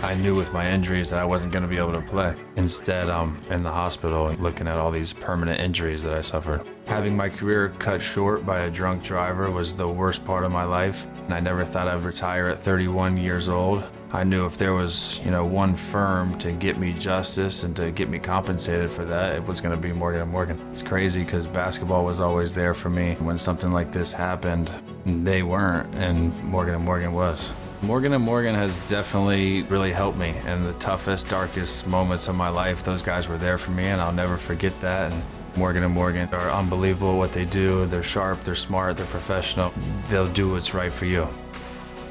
I knew with my injuries that I wasn't going to be able to play. Instead, I'm in the hospital looking at all these permanent injuries that I suffered. Having my career cut short by a drunk driver was the worst part of my life. And I never thought I'd retire at 31 years old. I knew if there was, one firm to get me justice and to get me compensated for that, it was going to be Morgan & Morgan. It's crazy because basketball was always there for me. When something like this happened, they weren't, and Morgan & Morgan was. Morgan & Morgan has definitely really helped me in the toughest, darkest moments of my life. Those guys were there for me, and I'll never forget that. And Morgan & Morgan are unbelievable at what they do. They're sharp, they're smart, they're professional. They'll do what's right for you.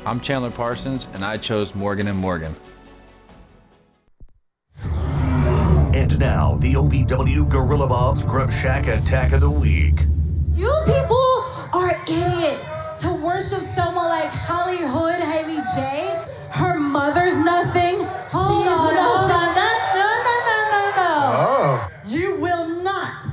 I'm Chandler Parsons, and I chose Morgan & Morgan. And now, the OVW Gorilla Bob's Grub Shack Attack of the Week. You people are idiots to worship someone like HOLLYHOOD HALEY J. Her mother's nothing. Hold on. No. You will not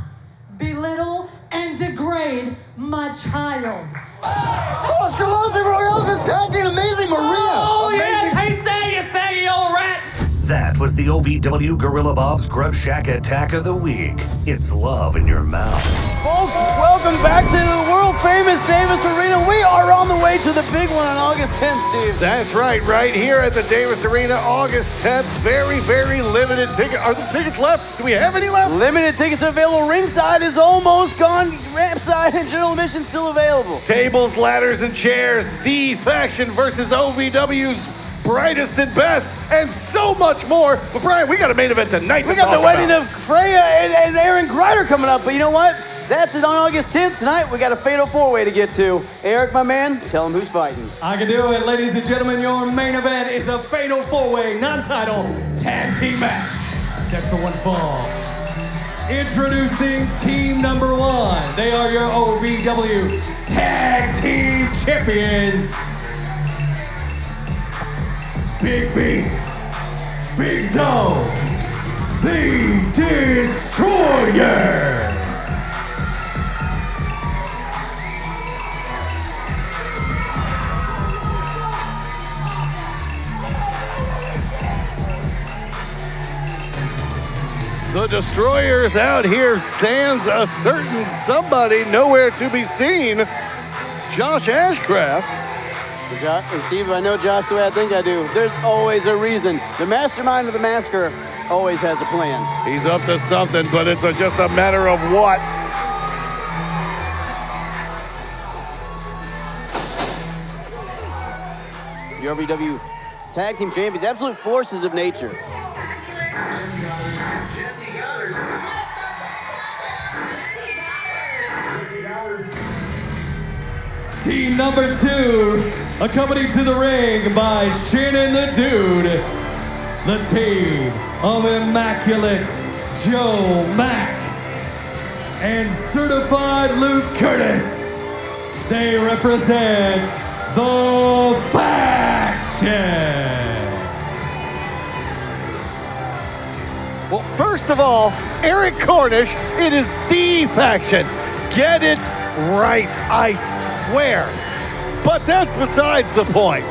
belittle and degrade my child. Oh, SHALONCE ROYAL's attacking Amazing Maria. Oh, yeah, taste that, you saggy old rat. That was the OVW Gorilla Bob's Grub Shack Attack of the Week. It's love in your mouth. Folks, welcome back to the world-famous Davis Arena. We are on the way to the big one on August 10th, Steve. That's right here at the Davis Arena, August 10th. Very, very limited ticket. Are the tickets left? Do we have any left? Limited tickets available. Ringside is almost gone. Ramp side and general admission still available. Tables, ladders, and chairs. The faction versus OVW's brightest and best, and so much more. But Brian, we got a main event tonight. We got the wedding of Freya and Aaron Grider coming up. But you know what? That's it on August 10th. Tonight, we got a fatal four-way to get to. Eric, my man, tell them who's fighting. I can do it, ladies and gentlemen. Your main event is a fatal four-way, non-title tag team match. Except for one fall. Introducing team number one. They are your OVW Tag Team Champions. Big B, Big Zo, the Destroyers. The Destroyers out here sans a certain somebody nowhere to be seen. Josh Ashcraft. And Steve, I know Josh the way I think I do. There's always a reason. The mastermind of the masker always has a plan. He's up to something, but it's just a matter of what. your OVW Tag Team Champions, absolute forces of nature. Team number 2, accompanied to the ring by Shannon the Dude, the team of Immaculate Joe Mack and Certified Luke Curtis. They represent the Faction. Well, first of all, Eric Cornish, it is the Faction. Get it right, I swear. But that's besides the point.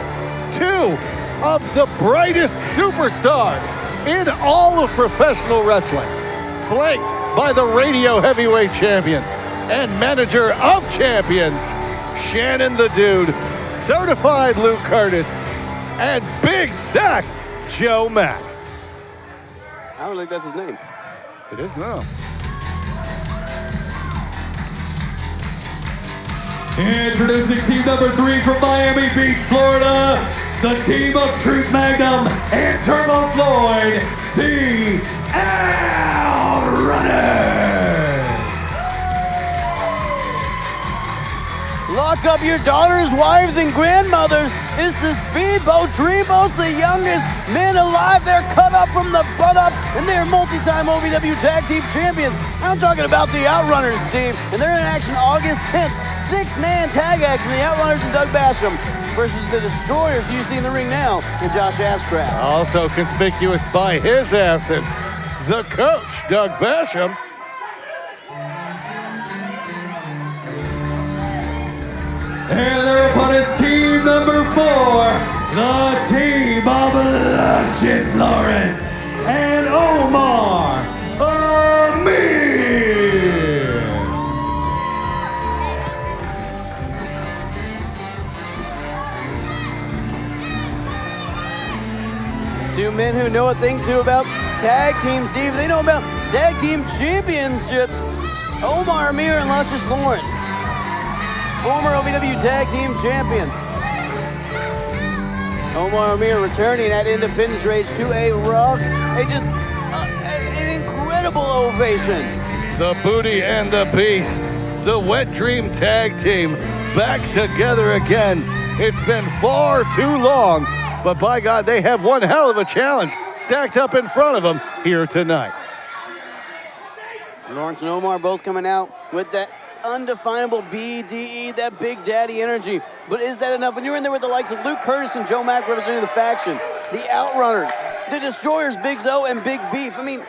2 of the brightest superstars in all of professional wrestling, flanked by the radio heavyweight champion and manager of champions, Shannon the Dude, Certified Luke Curtis, and Big Sack Joe Mack. I don't think that's his name. It is now. Introducing team number 3 from Miami Beach, Florida, the team of Truth Magnum and Turbo Floyd, the Outrunners. Lock up your daughters, wives, and grandmothers. It's the Speedboat Dreamboats, the youngest men alive. They're cut up from the butt up, and they're multi-time OVW Tag Team Champions. I'm talking about the Outrunners, Steve, and they're in action August 10th. 6-man tag action, the Outrunners and Doug Basham versus the Destroyers you see in the ring now, and Josh Ashcraft. Also conspicuous by his absence, the coach, Doug Basham. And their opponents, team number 4, the team of Luscious Lawrence and Omar Amir. 2 men who know a thing or two about tag team, Steve. They know about tag team championships. Omar Amir and Luscious Lawrence, former OVW Tag Team Champions. Omar Amir returning at Independence Rage to an incredible ovation. The Booty and the Beast, the Wet Dream Tag Team, back together again. It's been far too long, but by God, they have one hell of a challenge stacked up in front of them here tonight. Lawrence and Omar both coming out with that undefinable BDE, that Big Daddy energy. But is that enough? When you're in there with the likes of Luke Curtis and Joe Mack representing the Faction, the Outrunners, the Destroyers, Big Zo and Big Beef. I mean,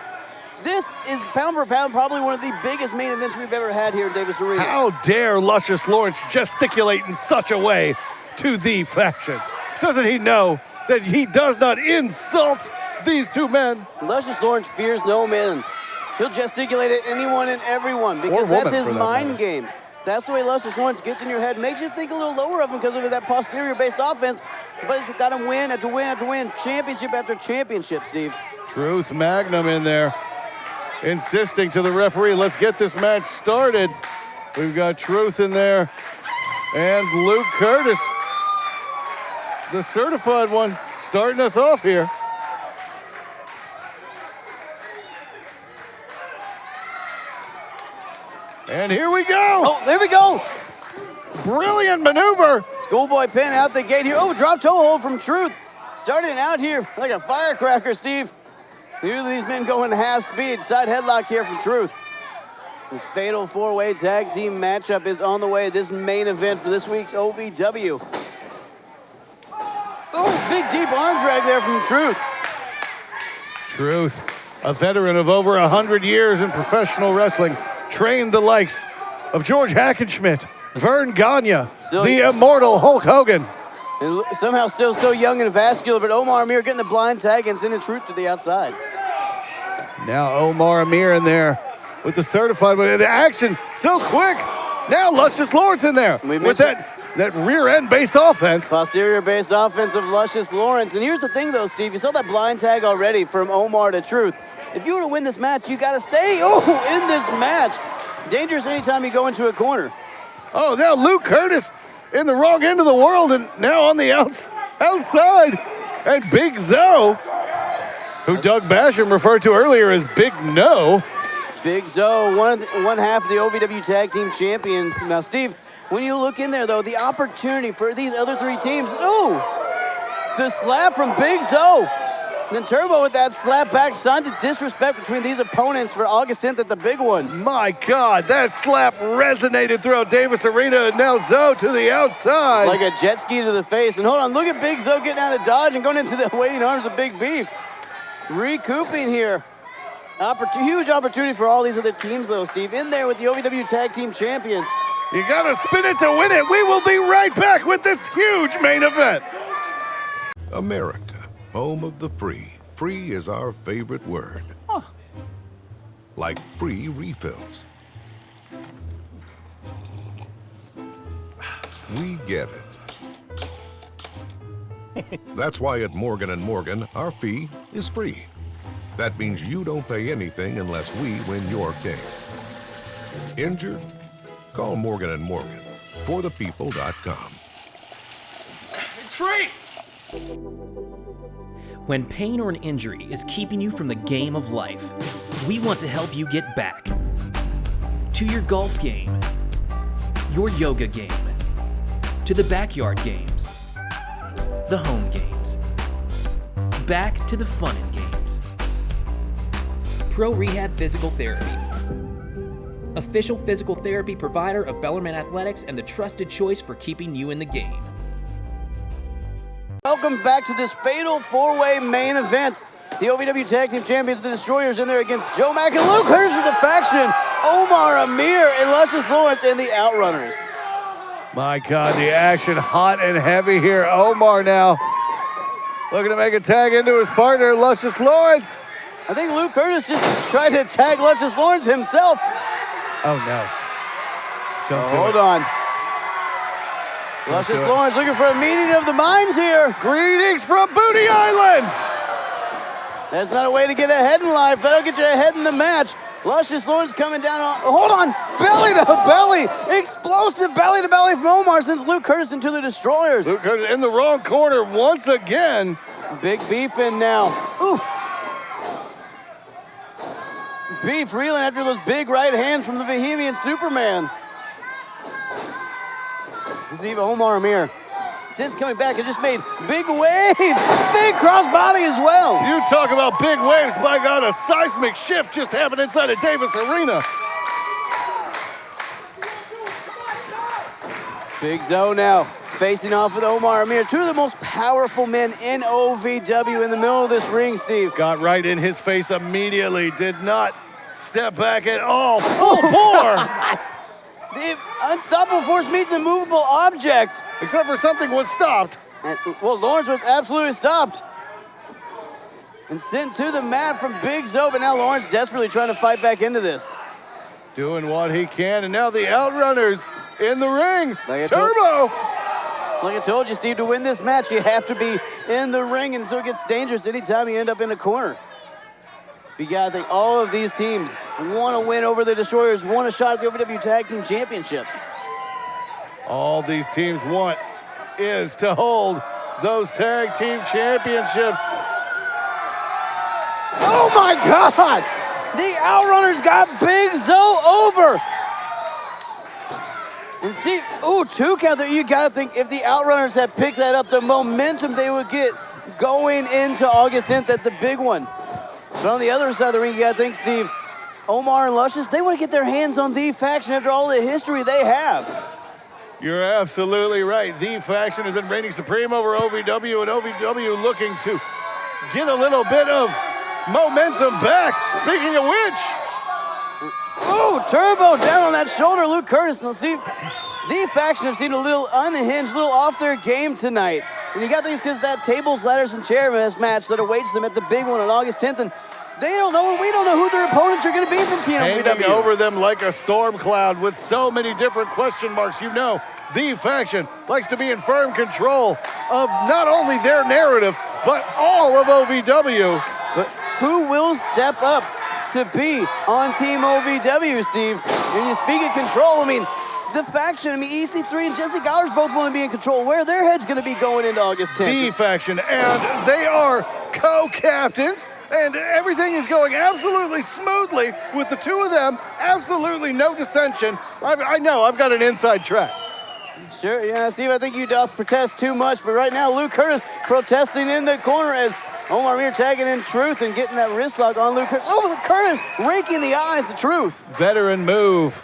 this is pound for pound probably one of the biggest main events we've ever had here in Davis Arena. How dare Luscious Lawrence gesticulate in such a way to the Faction? Doesn't he know that he does not insult these 2 men? Luscious Lawrence fears no man. He'll gesticulate at anyone and everyone because that's his mind games. That's the way Luscious Lawrence gets in your head, makes you think a little lower of him because of that posterior-based offense, but he's got him win after win after win, championship after championship, Steve. Truth Magnum in there, insisting to the referee, let's get this match started. We've got Truth in there and Luke Curtis, the certified one, starting us off here. And here we go. Oh, there we go. Brilliant maneuver. Schoolboy pin out the gate here. Oh, drop toe hold from Truth. Starting out here like a firecracker, Steve. Usually these men going half speed. Side headlock here from Truth. This fatal 4-way tag team matchup is on the way. This main event for this week's OVW. Oh, big deep arm drag there from Truth. Truth, a veteran of over 100 years in professional wrestling, trained the likes of George Hackenschmidt, Vern Gagne, the immortal Hulk Hogan. And somehow still so young and vascular, but Omar Amir getting the blind tag and sending Truth to the outside. Now Omar Amir in there with the certified, but the action so quick. Now Luscious Lawrence in there with that rear end based offense. Posterior based offense of Luscious Lawrence. And here's the thing though, Steve, you saw that blind tag already from Omar to Truth. If you want to win this match, you got to stay in this match. Dangerous anytime you go into a corner. Oh, now Luke Curtis in the wrong end of the world and now on the outs. outside. And Big Zoe, who Doug Basham referred to earlier as Big No. Big Zoe, one half of the OVW Tag Team Champions. Now, Steve, when you look in there, though, the opportunity for these other three teams, the slap from Big Zoe. And then Turbo with that slap back, signs of disrespect between these opponents for August 10th at the big one. My God, that slap resonated throughout Davis Arena, and now Zoe to the outside. Like a jet ski to the face. And hold on, look at Big Zoe getting out of dodge and going into the waiting arms of Big Beef. Recouping here. Huge opportunity for all these other teams, though, Steve. In there with the OVW Tag Team Champions. You gotta spin it to win it. We will be right back with this huge main event. America, home of the free. Free is our favorite word. Like free refills. We get it. That's why at Morgan & Morgan, our fee is free. That means you don't pay anything unless we win your case. Injured? Call Morgan & Morgan. ForThePeople.com. It's free! When pain or an injury is keeping you from the game of life, we want to help you get back to your golf game, your yoga game, to the backyard games, the home games, back to the fun and games. Pro Rehab Physical Therapy, official physical therapy provider of Bellarmine Athletics and the trusted choice for keeping you in the game. Welcome back to this fatal four-way main event. The OVW Tag Team Champions, the Destroyers, in there against Joe Mack and Luke Hurst with the faction, Omar Amir and Luscious Lawrence and the Outrunners. My God, the action hot and heavy here. Omar now looking to make a tag into his partner, Luscious Lawrence. I think Luke Curtis just tried to tag Luscious Lawrence himself. Oh, no. Don't do Hold it. on. Luscious Lawrence looking for a meeting of the minds here. Greetings from Booty Island. That's not a way to get ahead in life. That'll get you ahead in the match. Luscious Lawrence coming down on, hold on, belly to belly. Explosive belly to belly from Omar sends Luke Curtis into the Destroyers. Luke Curtis in the wrong corner once again. Big Beef in now. Ooh. Beef reeling after those big right hands from the Bohemian Superman. This is even Omar Amir. Since coming back, has just made big waves. Big crossbody as well. You talk about big waves. By God, a seismic shift just happened inside of Davis Arena. Big Zoe now facing off with Omar Amir. Two of the most powerful men in OVW in the middle of this ring, Steve. Got right in his face immediately. Did not step back at all. Full bore. The unstoppable force meets a movable object. Except for something was stopped. Well, Lawrence was absolutely stopped. And sent to the mat from Big Zoe, but now Lawrence desperately trying to fight back into this. Doing what he can, and now the Outrunners in the ring. Turbo! Like I told you, Steve, to win this match, you have to be in the ring, and so it gets dangerous anytime you end up in the corner. You gotta think all of these teams want to win over the Destroyers, want a shot at the OVW Tag Team Championships. All these teams want is to hold those tag team championships. Oh my God! The Outrunners got Big Zoe over. And Steve, two count there. You gotta think if the Outrunners had picked that up, the momentum they would get going into August 10th at the big one. But on the other side of the ring, you gotta think, Steve, Omar and Luscious, they want to get their hands on the faction after all the history they have. You're absolutely right. The faction has been reigning supreme over OVW, and OVW looking to get a little bit of momentum back. Speaking of which. Turbo down on that shoulder, Luke Curtis. Now, Steve, the faction have seemed a little unhinged, a little off their game tonight. And you got things because that tables, ladders, and chair match that awaits them at the big one on August 10th. And they don't know, we don't know who their opponents are going to be from TNOVW. Hanging over them like a storm cloud with so many different question marks. You know, the faction likes to be in firm control of not only their narrative, but all of OVW. But who will step up to be on Team OVW, Steve? When you speak of control, I mean, the faction, I mean, EC3 and Jesse Gowers both want to be in control. Where their head's going to be going into August 10th? The faction, and they are co-captains, and everything is going absolutely smoothly with the two of them. Absolutely no dissension. I know, I've got an inside track. Sure, yeah, Steve, I think you doth protest too much, but right now Luke Curtis protesting in the corner as Omar Mir tagging in Truth and getting that wrist lock on Luke Curtis. Oh, Curtis raking the eyes of Truth. Veteran move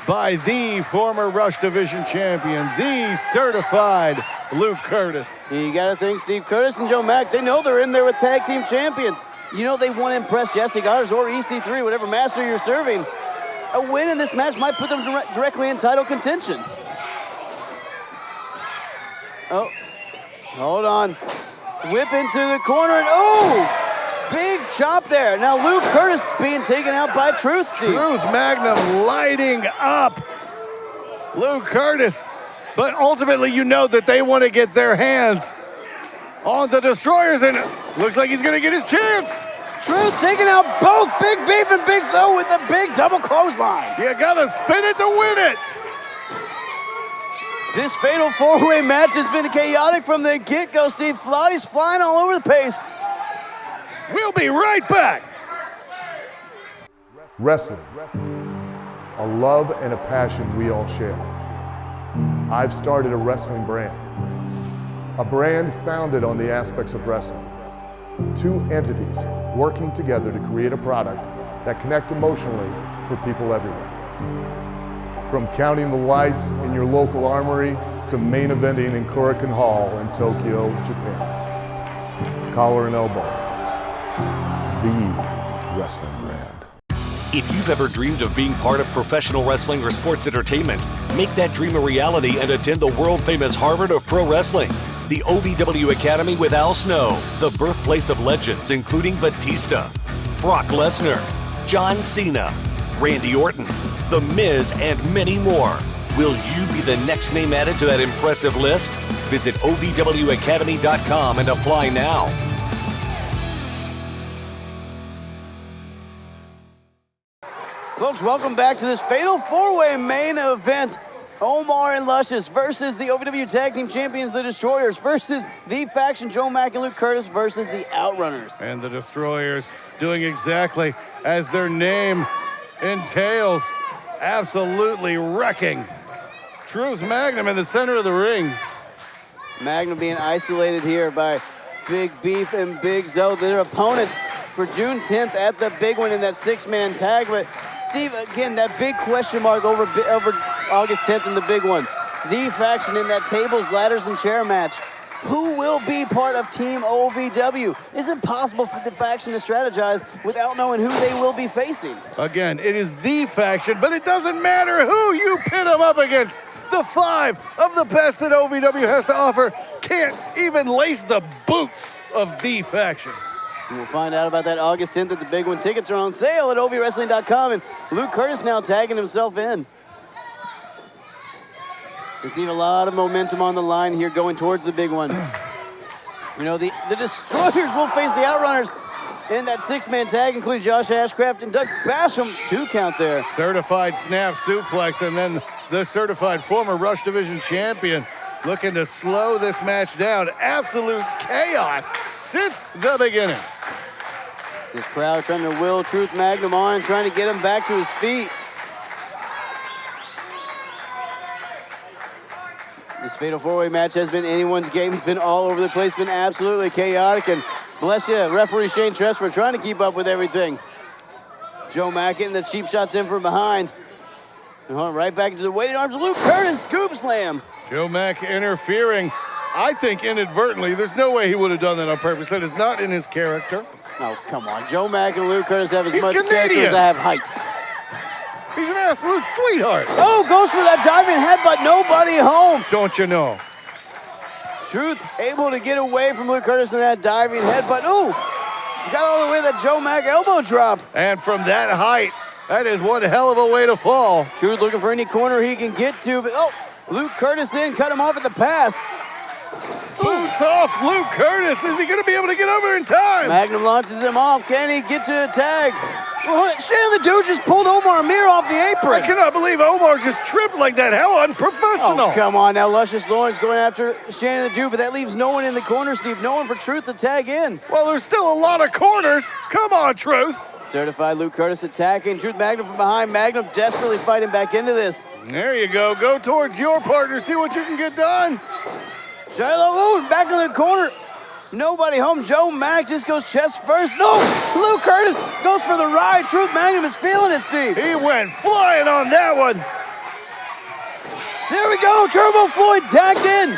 by the former Rush Division champion, the certified Luke Curtis. You got to think Steve Curtis and Joe Mack, they know they're in there with tag team champions. You know they want to impress Jesse Gowers or EC3, whatever master you're serving. A win in this match might put them directly in title contention. Oh, hold on. Whip into the corner, and oh! Big chop there. Now Luke Curtis being taken out by Truth, Steve. Truth Magnum lighting up Luke Curtis. But ultimately, you know that they want to get their hands on the Destroyers, and looks like he's going to get his chance. Truth taking out both Big Beef and Big Zo with a big double clothesline. You got to spin it to win it. This fatal four-way match has been chaotic from the get-go, Steve. Flotty's flying all over the place. We'll be right back. Wrestling, a love and a passion we all share. I've started a wrestling brand, a brand founded on the aspects of wrestling. Two entities working together to create a product that connect emotionally for people everywhere. From counting the lights in your local armory to main eventing in Korakuen Hall in Tokyo, Japan. Collar and elbow, the wrestling brand. If you've ever dreamed of being part of professional wrestling or sports entertainment, make that dream a reality and attend the world-famous Harvard of Pro Wrestling, the OVW Academy with Al Snow, the birthplace of legends including Batista, Brock Lesnar, John Cena, Randy Orton, The Miz, and many more. Will you be the next name added to that impressive list? Visit OVWacademy.com and apply now. Folks, welcome back to this fatal four-way main event. Omar and Luscious versus the OVW Tag Team Champions, the Destroyers, versus the faction, Joe Mack and Luke Curtis versus the Outrunners. And the Destroyers doing exactly as their name entails, absolutely wrecking Truth Magnum in the center of the ring. Magnum being isolated here by Big Beef and Big Zo, their opponents for June 10th at the big one in that six-man tag. But Steve, again, that big question mark over August 10th in the big one. The faction in that tables, ladders, and chair match. Who will be part of Team OVW? Is it possible for the faction to strategize without knowing who they will be facing? Again, it is the faction, but it doesn't matter who you pit them up against. The five of the best that OVW has to offer can't even lace the boots of the faction. And we'll find out about that August 10th at the big one. Tickets are on sale at ovwrestling.com, and Luke Curtis now tagging himself in. They see a lot of momentum on the line here going towards the big one. You know, the Destroyers will face the Outrunners in that six-man tag, including Josh Ashcraft and Doug Basham. 2 count there. Certified snap suplex, and then the certified former Rush Division champion looking to slow this match down. Absolute chaos since the beginning. This crowd trying to will Truth Magnum on, trying to get him back to his feet. This fatal four-way match has been anyone's game. It's been all over the place, been absolutely chaotic, and bless you, referee Shane Tress for trying to keep up with everything. Joe Mack getting the cheap shots in from behind. And right back into the weighted arms of Luke Curtis, scoop slam. Joe Mack interfering, I think inadvertently. There's no way he would have done that on purpose. That is not in his character. Oh, come on. Joe Mack and Luke Curtis have as He's much Canadian. character as I have height. He's an absolute sweetheart. Oh, goes for that diving headbutt. Nobody home. Don't you know? Truth able to get away from Luke Curtis in that diving headbutt. Ooh, got all the way to that Joe Mack elbow drop. And from that height, that is one hell of a way to fall. Truth looking for any corner he can get to, but oh, Luke Curtis in, cut him off at the pass. Boots off Luke Curtis. Is he going to be able to get over in time? Magnum launches him off. Can he get to a tag? Shannon the Dude just pulled Omar Amir off the apron. I cannot believe Omar just tripped like that. How unprofessional. Oh, come on now. Luscious Lawrence going after Shannon the Dude, but that leaves no one in the corner, Steve. No one for Truth to tag in. Well, there's still a lot of corners. Come on, Truth. Certified Luke Curtis attacking. Truth Magnum from behind. Magnum desperately fighting back into this. There you go. Go towards your partner. See what you can get done. Shiloh back in the corner. Nobody home. Joe Mack just goes chest first. No! Luke Curtis goes for the ride. Truth Magnum is feeling it, Steve. He went flying on that one. There we go. Turbo Floyd tagged in.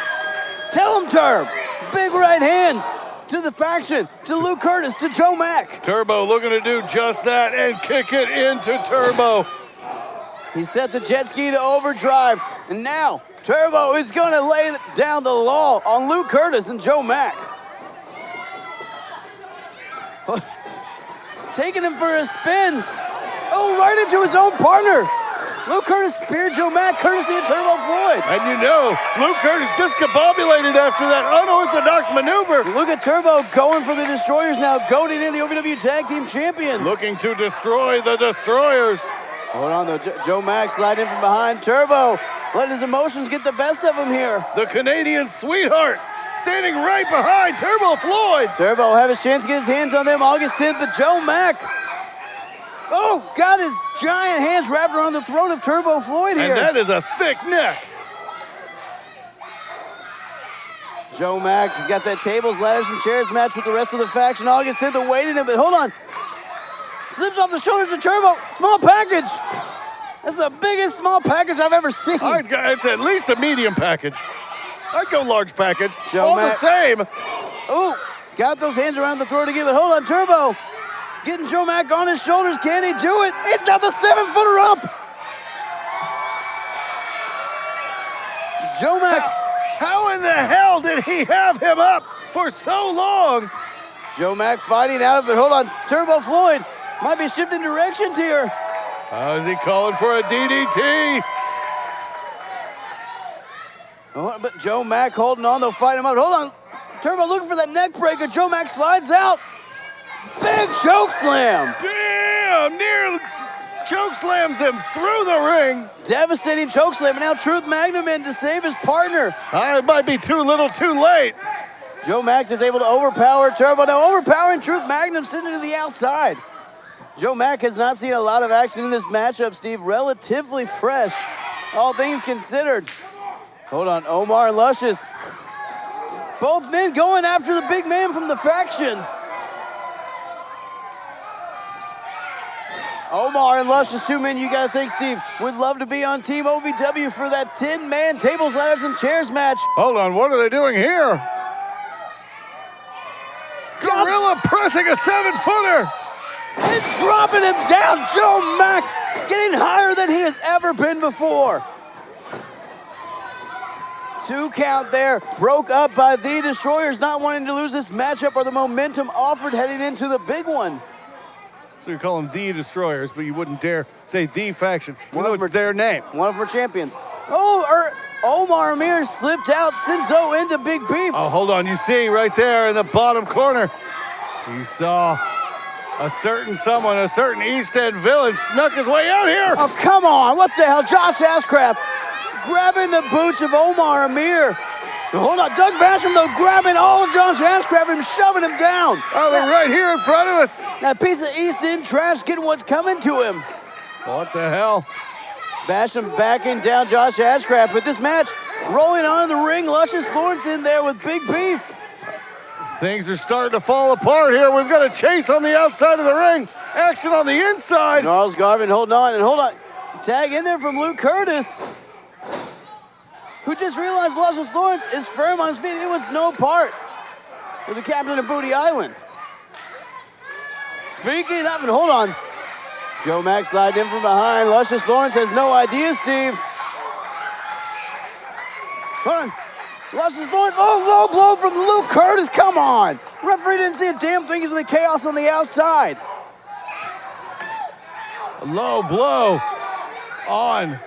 Tell him, Turb. Big right hands to the faction, to Luke Curtis, to Joe Mack. Turbo looking to do just that and kick it into Turbo. He set the jet ski to overdrive, and now Turbo is going to lay down the law on Luke Curtis and Joe Mack. He's taking him for a spin. Oh, right into his own partner. Luke Curtis speared Joe Mack, courtesy of Turbo Floyd. And you know, Luke Curtis discombobulated after that unorthodox maneuver. Look at Turbo going for the Destroyers now, goading in the OVW Tag Team Champions. Looking to destroy the Destroyers. Hold on, though. Joe Mack sliding in from behind. Turbo letting his emotions get the best of him here. The Canadian sweetheart standing right behind Turbo Floyd. Turbo will have his chance to get his hands on them August 10th, but Joe Mack, oh, got his giant hands wrapped around the throat of Turbo Floyd here. And that is a thick neck. Joe Mack, he's got that tables, ladders, and chairs match with the rest of the faction. August 10th awaiting him, but hold on. Slips off the shoulders of Turbo. Small package. That's the biggest small package I've ever seen. It's at least a medium package. I'd go large package. Joe All Mack. the same. Oh, got those hands around the throat to give it. Hold on, Turbo. Getting Joe Mack on his shoulders. Can he do it? He's got the 7-footer up. Joe Mack. How in the hell did he have him up for so long? Joe Mack fighting out of it. Hold on. Turbo Floyd might be shifting directions here. How is he calling for a DDT? Oh, but Joe Mack holding on. They'll fight him out. Hold on. Turbo looking for that neck breaker. Joe Mack slides out. Big choke slam. Damn, near choke slams him through the ring. Devastating choke slam. And now Truth Magnum in to save his partner. It might be too little too late. Joe Mack is able to overpower Turbo. Now overpowering Truth Magnum sitting to the outside. Joe Mack has not seen a lot of action in this matchup, Steve. Relatively fresh, all things considered. Hold on, Omar and Luscious. Both men going after the big man from the faction. Omar and Luscious, two men you gotta think, Steve, would love to be on Team OVW for that 10-man tables, ladders, and chairs match. Hold on, what are they doing here? Gorilla pressing a 7-footer. And dropping him down. Joe Mack getting higher than he has ever been before. 2 count there, broke up by the Destroyers, not wanting to lose this matchup or the momentum offered heading into the big one. So you call them the Destroyers, but you wouldn't dare say the faction. One of them it's their name. One of them are champions. Oh, Omar Amir slipped out, Sinzo into Big Beef. Oh, hold on, you see right there in the bottom corner, you saw a certain someone, a certain East End villain snuck his way out here. Oh, come on, what the hell? Josh Ashcraft grabbing the boots of Omar Amir. Hold on, Doug Basham, though, grabbing all of Josh Ashcraft and shoving him down. Oh, they're right here in front of us. That piece of East End trash getting what's coming to him. What the hell? Basham backing down Josh Ashcraft, but this match rolling on in the ring. Luscious Lawrence in there with Big Beef. Things are starting to fall apart here. We've got a chase on the outside of the ring. Action on the inside. Gnarls Garvin holding on, and hold on. Tag in there from Luke Curtis, who just realized Luscious Lawrence is firm on his feet. It was no part of the captain of Booty Island. Speaking of, and hold on. Joe Mack sliding in from behind. Luscious Lawrence has no idea, Steve. Hold on. Luscious Lawrence, oh, low blow from Luke Curtis, come on. Referee didn't see a damn thing, he's in the chaos on the outside. A low blow on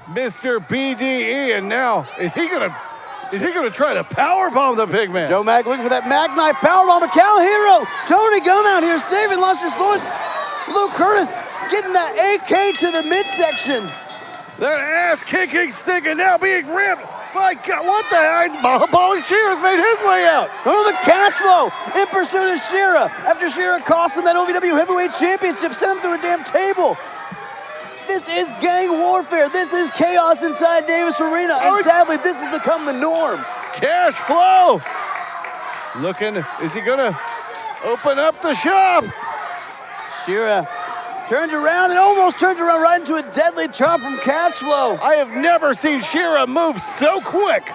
Mr. BDE, and now is he gonna try to powerbomb the big man? Joe Mack looking for that Mac Knife powerbomb. Cal Hero, Tony Gunn out here saving Luscious Lawrence. Luke Curtis getting that AK to the midsection. That ass kicking stick and now being ripped. My God, what the heck? Paulie Shearer's made his way out. Oh, the CASHFLO in pursuit of Shearer. After Shearer cost him that OVW Heavyweight Championship, sent him through a damn table. This is gang warfare. This is chaos inside Davis Arena. And sadly, this has become the norm. CASHFLO. Looking, is he gonna open up the shop? Shearer turns around and almost turns around right into a deadly chop from CASHFLO. I have never seen Shearer move so quick.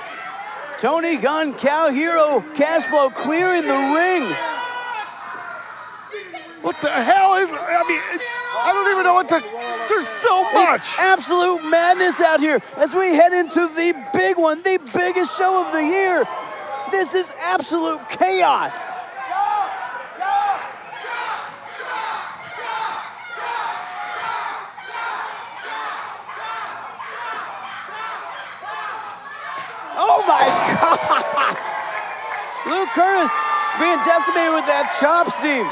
Tony Gunn, Cow Hero, CASHFLO clearing the ring. What the hell is, I don't even know what to, there's so much. It's absolute madness out here as we head into the big one, the biggest show of the year. This is absolute chaos. Oh my God! Luke Curtis being decimated with that chop scene.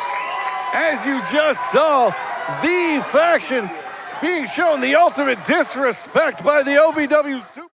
As you just saw, the faction being shown the ultimate disrespect by the OVW Super.